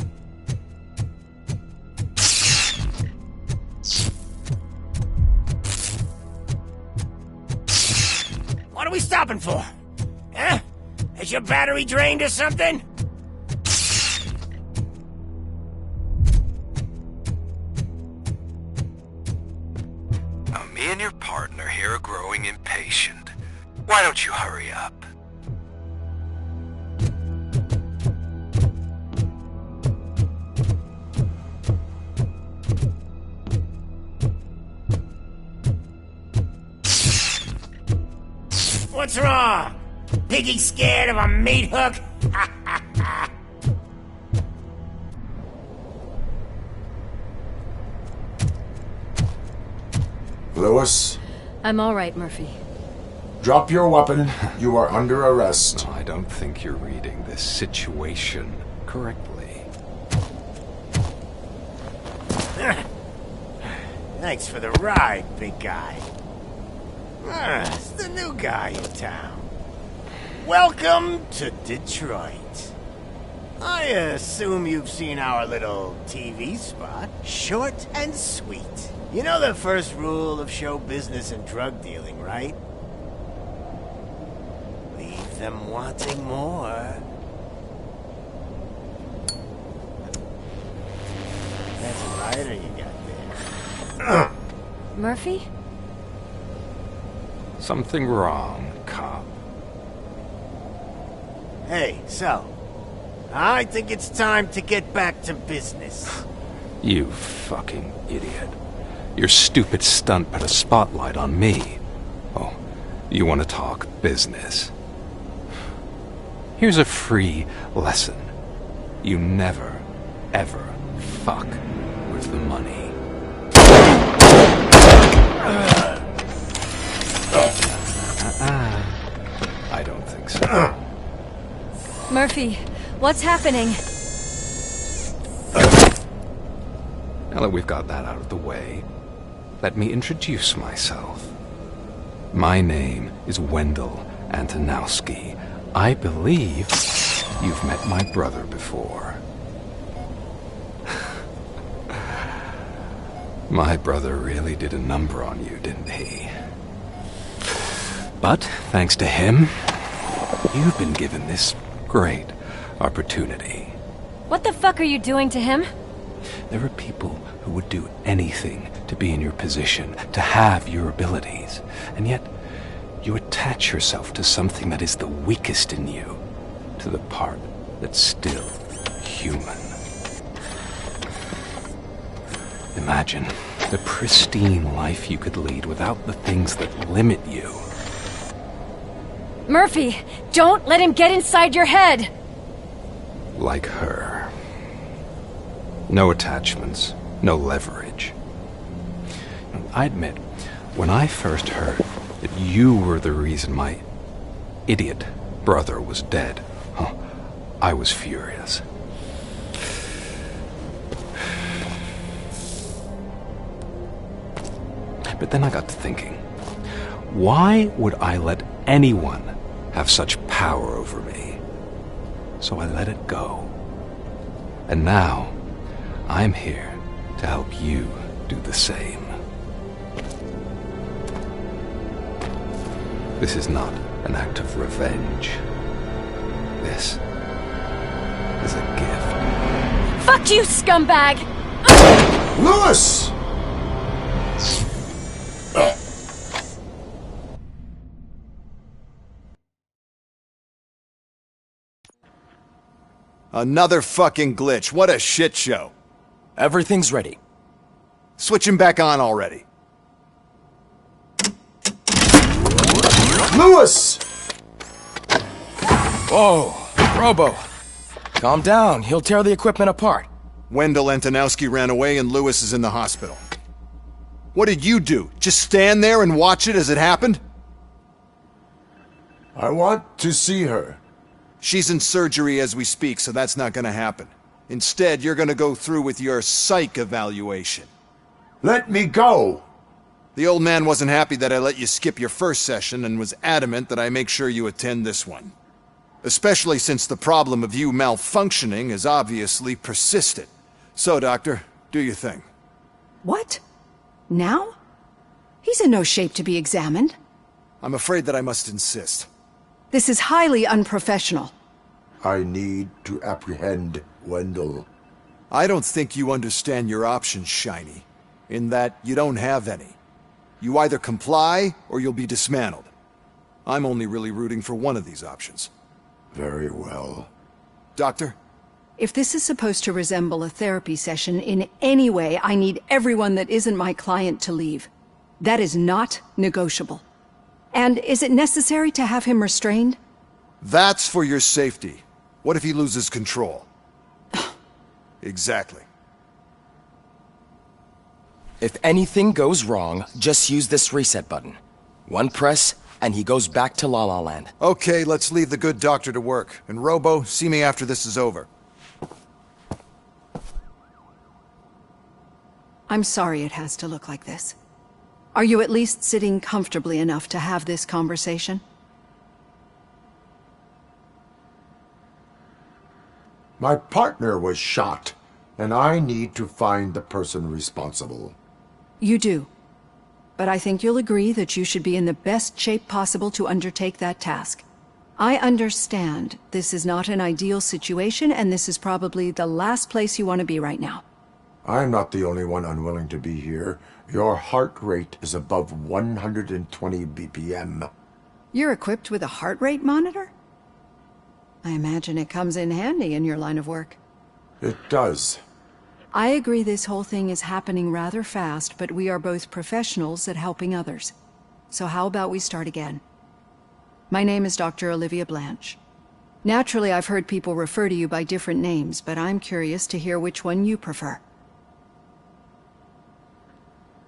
What are we stopping for? Huh? Is your battery drained or something? Now, me and your partner here are growing impatient. Why don't you hurry up? What's wrong? Piggy scared of a meat hook? Lewis? I'm all right, Murphy. Drop your weapon. You are under arrest. I don't think you're reading this situation correctly. Thanks for the ride, big guy. It's the new guy in town. Welcome to Detroit. I assume you've seen our little TV spot. Short and sweet. You know the first rule of show business and drug dealing, right? Leave them wanting more. That's a lighter you got there. Murphy? Something wrong, cop. Hey, so, I think it's time to get back to business. You fucking idiot. Your stupid stunt put a spotlight on me. Oh, you want to talk business? Here's a free lesson. You never, ever fuck with the money. I don't think so. Murphy, what's happening? Now that we've got that out of the way, let me introduce myself. My name is Wendell Antonowski. I believe you've met my brother before. My brother really did a number on you, didn't he? But, thanks to him, you've been given this great opportunity. What the fuck are you doing to him? There are people who would do anything to be in your position, to have your abilities, and yet you attach yourself to something that is the weakest in you, to the part that's still human. Imagine the pristine life you could lead without the things that limit you. Murphy, don't let him get inside your head! Like her. No attachments, no leverage. I admit, when I first heard that you were the reason my idiot brother was dead, I was furious. But then I got to thinking, why would I let anyone have such power over me? So I let it go. And now, I'm here to help you do the same. This is not an act of revenge. This is a gift. Fuck you, scumbag! Lewis! Another fucking glitch. What a shit show. Everything's ready. Switch him back on already. Lewis! Whoa, Robo. Calm down. He'll tear the equipment apart. Wendell Antonowski ran away and Lewis is in the hospital. What did you do? Just stand there and watch it as it happened? I want to see her. She's in surgery as we speak, so that's not gonna happen. Instead, you're gonna go through with your psych evaluation. Let me go! The old man wasn't happy that I let you skip your first session and was adamant that I make sure you attend this one. Especially since the problem of you malfunctioning is obviously persistent. So, Doctor, do your thing. What? Now? He's in no shape to be examined. I'm afraid that I must insist. This is highly unprofessional. I need to apprehend Wendell. I don't think you understand your options, Shiny. In that you don't have any. You either comply, or you'll be dismantled. I'm only really rooting for one of these options. Very well. Doctor? If this is supposed to resemble a therapy session in any way, I need everyone that isn't my client to leave. That is not negotiable. And is it necessary to have him restrained? That's for your safety. What if he loses control? Exactly. If anything goes wrong, just use this reset button. One press, and he goes back to La La Land. Okay, let's leave the good doctor to work. And Robo, see me after this is over. I'm sorry it has to look like this. Are you at least sitting comfortably enough to have this conversation? My partner was shot, and I need to find the person responsible. You do. But I think you'll agree that you should be in the best shape possible to undertake that task. I understand this is not an ideal situation, and this is probably the last place you want to be right now. I'm not the only one unwilling to be here. Your heart rate is above 120 BPM. You're equipped with a heart rate monitor? I imagine it comes in handy in your line of work. It does. I agree this whole thing is happening rather fast, but we are both professionals at helping others. So how about we start again? My name is Dr. Olivia Blanche. Naturally, I've heard people refer to you by different names, but I'm curious to hear which one you prefer.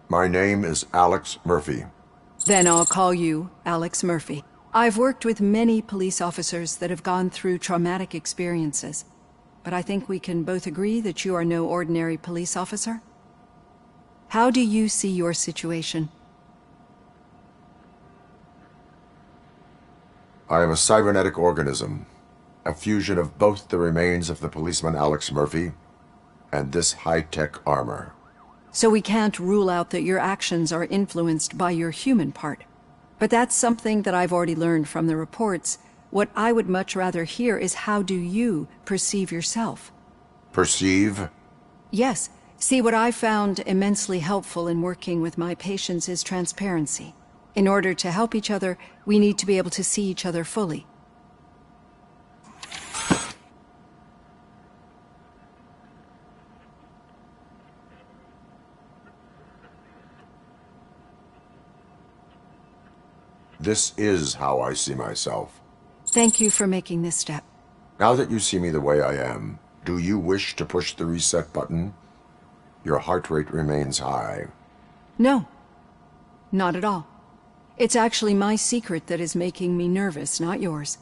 My name is Alex Murphy. Then I'll call you Alex Murphy. I've worked with many police officers that have gone through traumatic experiences, but I think we can both agree that you are no ordinary police officer. How do you see your situation? I am a cybernetic organism, a fusion of both the remains of the policeman Alex Murphy and this high-tech armor. So we can't rule out that your actions are influenced by your human part. But that's something that I've already learned from the reports. What I would much rather hear is how do you perceive yourself? Perceive? Yes. See, what I found immensely helpful in working with my patients is transparency. In order to help each other, we need to be able to see each other fully. This is how I see myself. Thank you for making this step. Now that you see me the way I am, do you wish to push the reset button? Your heart rate remains high. No. Not at all. It's actually my secret that is making me nervous, not yours.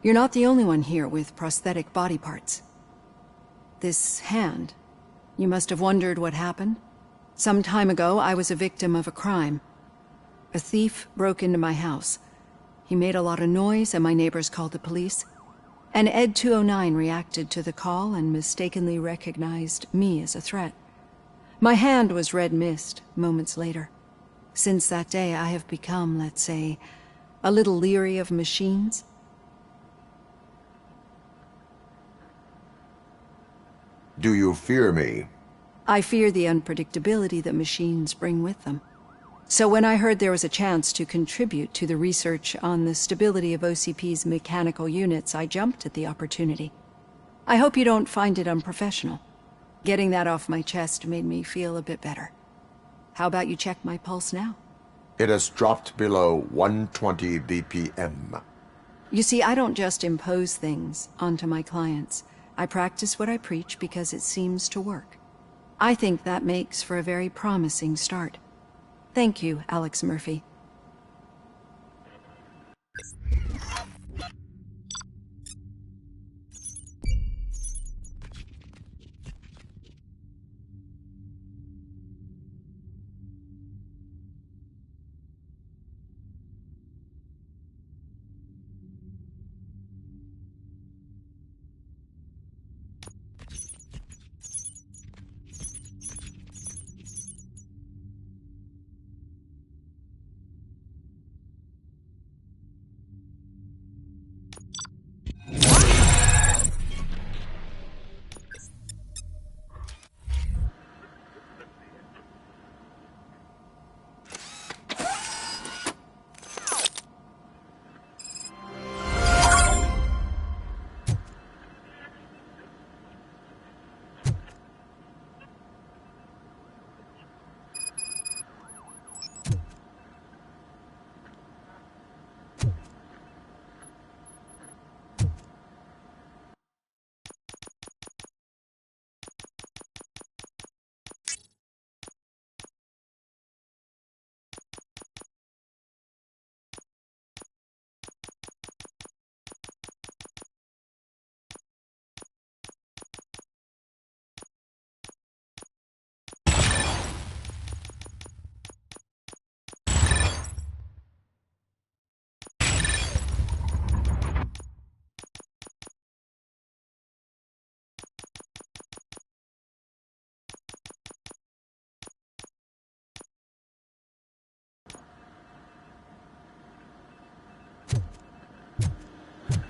You're not the only one here with prosthetic body parts. This hand, you must have wondered what happened. Some time ago, I was a victim of a crime. A thief broke into my house. He made a lot of noise and my neighbors called the police. And Ed 209 reacted to the call and mistakenly recognized me as a threat. My hand was red mist moments later. Since that day, I have become, let's say, a little leery of machines. Do you fear me? I fear the unpredictability that machines bring with them. So when I heard there was a chance to contribute to the research on the stability of OCP's mechanical units, I jumped at the opportunity. I hope you don't find it unprofessional. Getting that off my chest made me feel a bit better. How about you check my pulse now? It has dropped below 120 BPM. You see, I don't just impose things onto my clients. I practice what I preach because it seems to work. I think that makes for a very promising start. Thank you, Alex Murphy.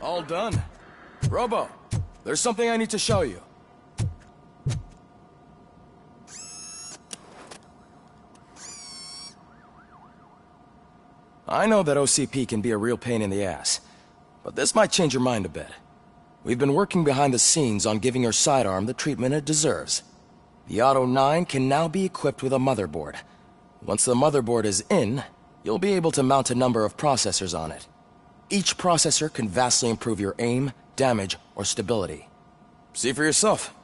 All done. Robo, there's something I need to show you. I know that OCP can be a real pain in the ass, but this might change your mind a bit. We've been working behind the scenes on giving your sidearm the treatment it deserves. The Auto 9 can now be equipped with a motherboard. Once the motherboard is in, you'll be able to mount a number of processors on it. Each processor can vastly improve your aim, damage, or stability. See for yourself.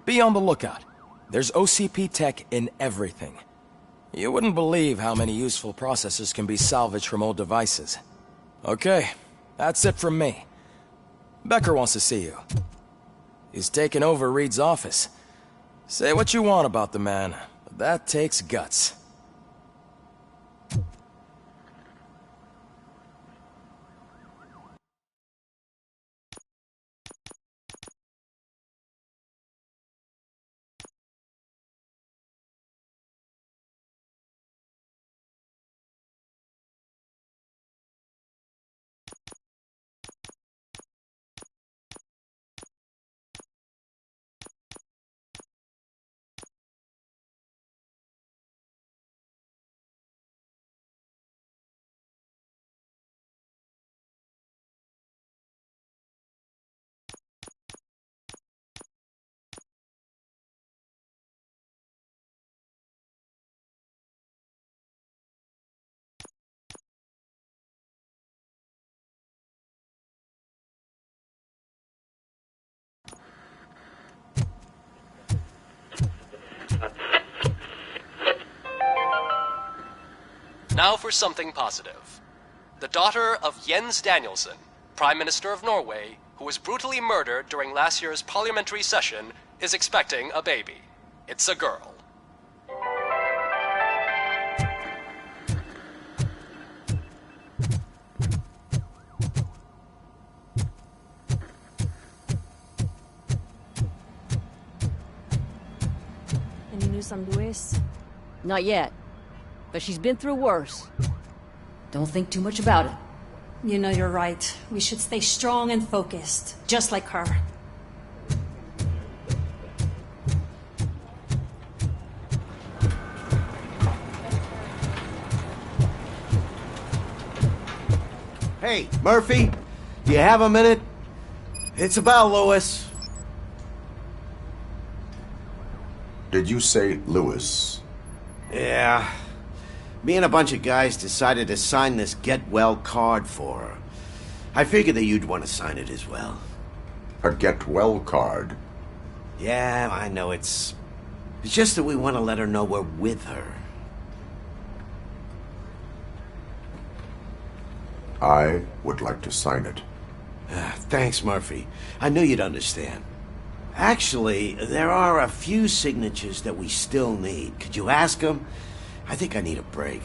Be on the lookout. There's OCP tech in everything. You wouldn't believe how many useful processors can be salvaged from old devices. Okay, that's it from me. Becker wants to see you. He's taken over Reed's office. Say what you want about the man, but that takes guts. Now for something positive. The daughter of Jens Danielson, Prime Minister of Norway, who was brutally murdered during last year's parliamentary session, is expecting a baby. It's a girl. Any news on Luis? Not yet. But she's been through worse. Don't think too much about it. You know you're right. We should stay strong and focused, just like her. Hey, Murphy, do you have a minute? It's about Louis. Did you say Louis? Yeah. Me and a bunch of guys decided to sign this get well card for her. I figured that you'd want to sign it as well. A get well card? Yeah, I know it's just that we want to let her know we're with her. I would like to sign it. Thanks, Murphy. I knew you'd understand. Actually, there are a few signatures that we still need. Could you ask them? I think I need a break.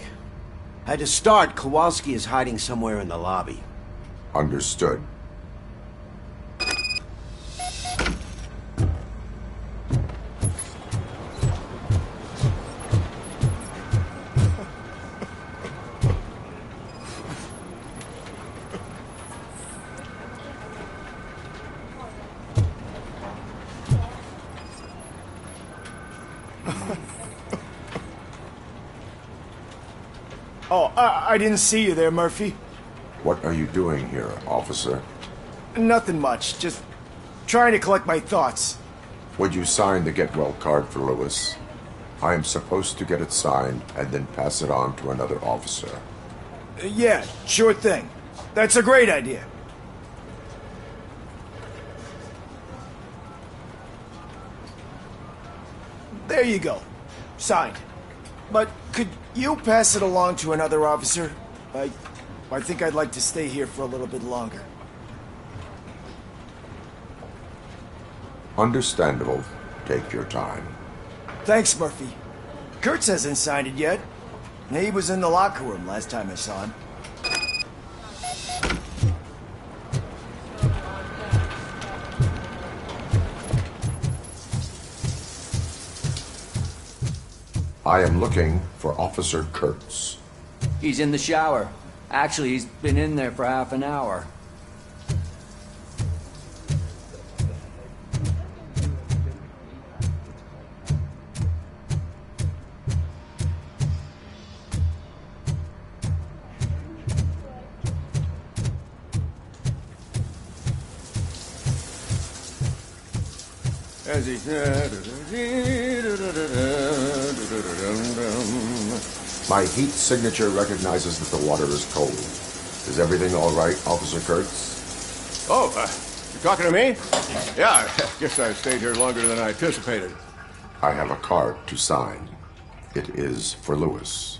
To start, Kowalski is hiding somewhere in the lobby. Understood. Oh, I didn't see you there, Murphy. What are you doing here, officer? Nothing much, just trying to collect my thoughts. Would you sign the get well card for Louis? I am supposed to get it signed and then pass it on to another officer. Yeah, sure thing. That's a great idea. There you go. Signed. But could you pass it along to another officer? I think I'd like to stay here for a little bit longer. Understandable. Take your time. Thanks, Murphy. Kurtz hasn't signed it yet. He was in the locker room last time I saw him. I am looking for Officer Kurtz. He's in the shower. Actually, he's been in there for half an hour. As he My heat signature recognizes that the water is cold. Is everything all right, Officer Kurtz? Oh, you talking to me? Yeah, I guess I stayed here longer than I anticipated. I have a card to sign. It is for Lewis.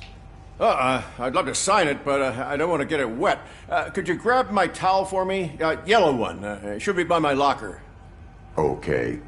I'd love to sign it, but I don't want to get it wet. Could you grab my towel for me? Yellow one. It should be by my locker. Okay.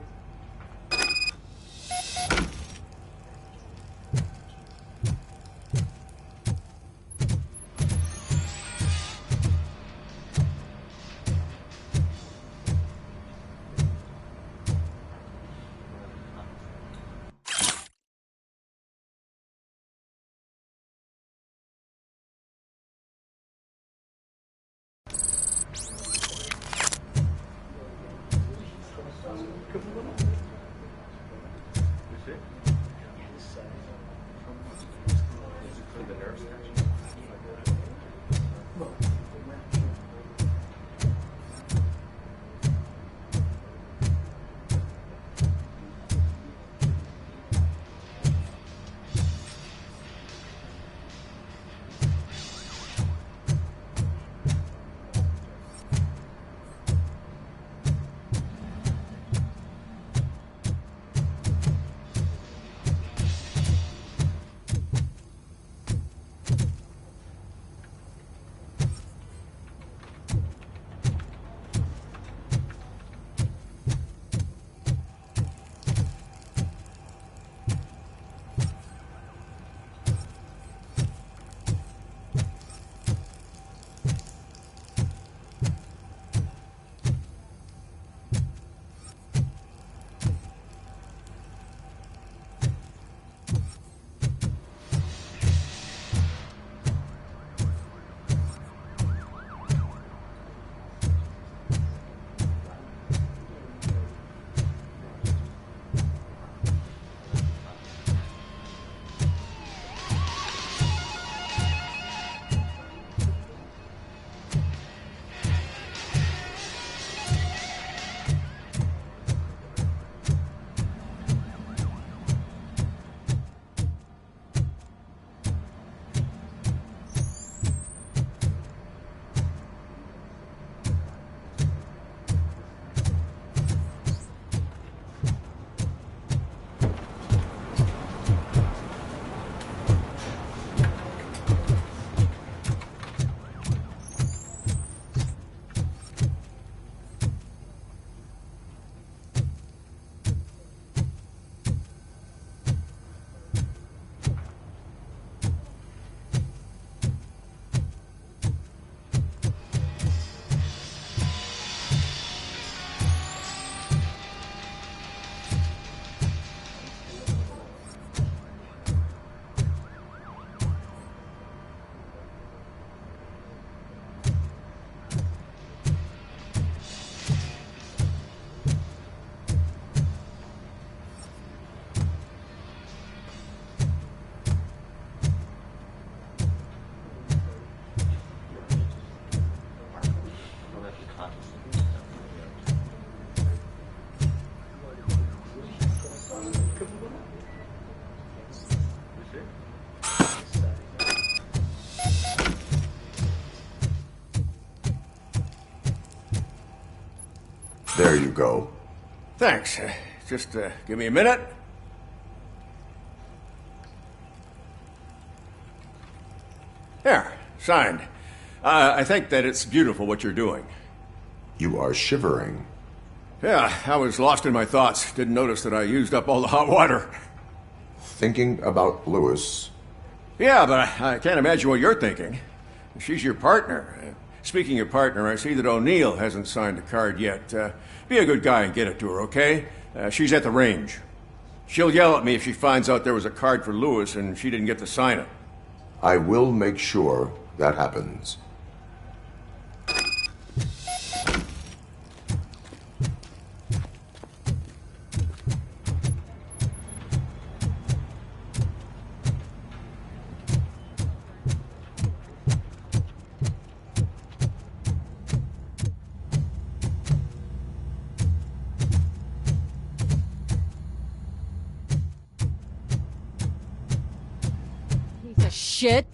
you go. Thanks. Just give me a minute. There, signed. I think that it's beautiful what you're doing. You are shivering. Yeah, I was lost in my thoughts. Didn't notice that I used up all the hot water. Thinking about Lewis. Yeah, but I can't imagine what you're thinking. She's your partner. Speaking of partner, I see that O'Neill hasn't signed a card yet. Be a good guy and get it to her, okay? She's at the range. She'll yell at me if she finds out there was a card for Lewis and she didn't get to sign it. I will make sure that happens. Shit.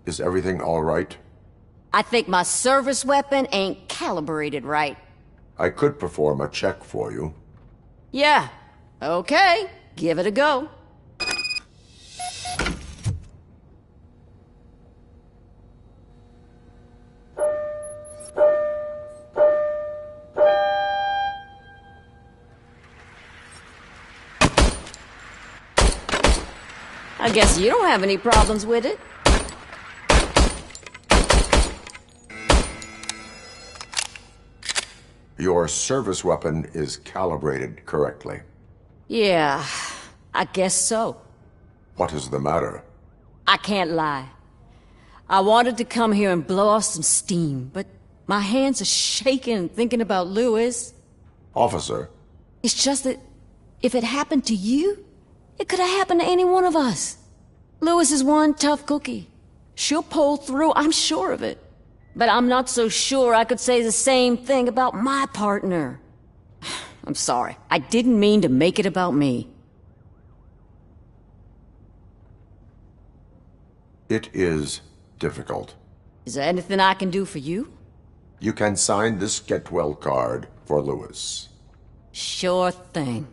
Is everything all right? I think my service weapon ain't calibrated right. I could perform a check for you. Yeah. Okay. Give it a go. I guess you don't have any problems with it. Your service weapon is calibrated correctly. Yeah, I guess so. What is the matter? I can't lie. I wanted to come here and blow off some steam, but my hands are shaking thinking about Lewis. Officer. It's just that if it happened to you, it could have happened to any one of us. Lewis is one tough cookie. She'll pull through, I'm sure of it. But I'm not so sure I could say the same thing about my partner. I'm sorry. I didn't mean to make it about me. It is difficult. Is there anything I can do for you? You can sign this get well card for Lewis. Sure thing.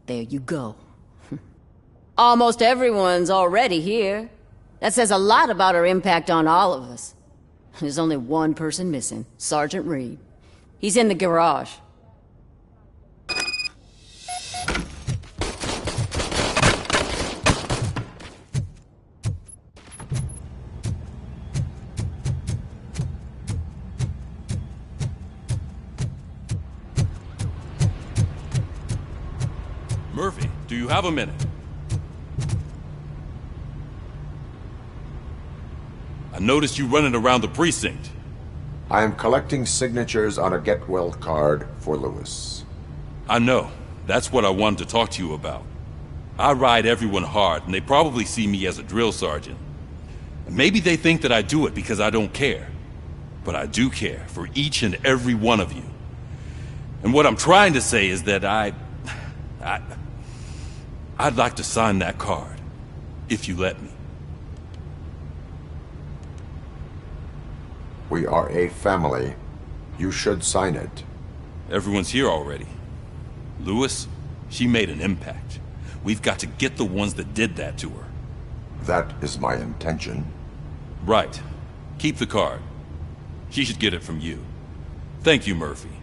There you go. Almost everyone's already here. That says a lot about her impact on all of us. There's only one person missing, Sergeant Reed. He's in the garage. Murphy, do you have a minute? I noticed you running around the precinct. I am collecting signatures on a get well card for Lewis. I know. That's what I wanted to talk to you about. I ride everyone hard, and they probably see me as a drill sergeant. And maybe they think that I do it because I don't care. But I do care for each and every one of you. And what I'm trying to say is that I'd like to sign that card, if you let me. We are a family. You should sign it. Everyone's here already. Lewis, she made an impact. We've got to get the ones that did that to her. That is my intention. Right. Keep the card. She should get it from you. Thank you, Murphy.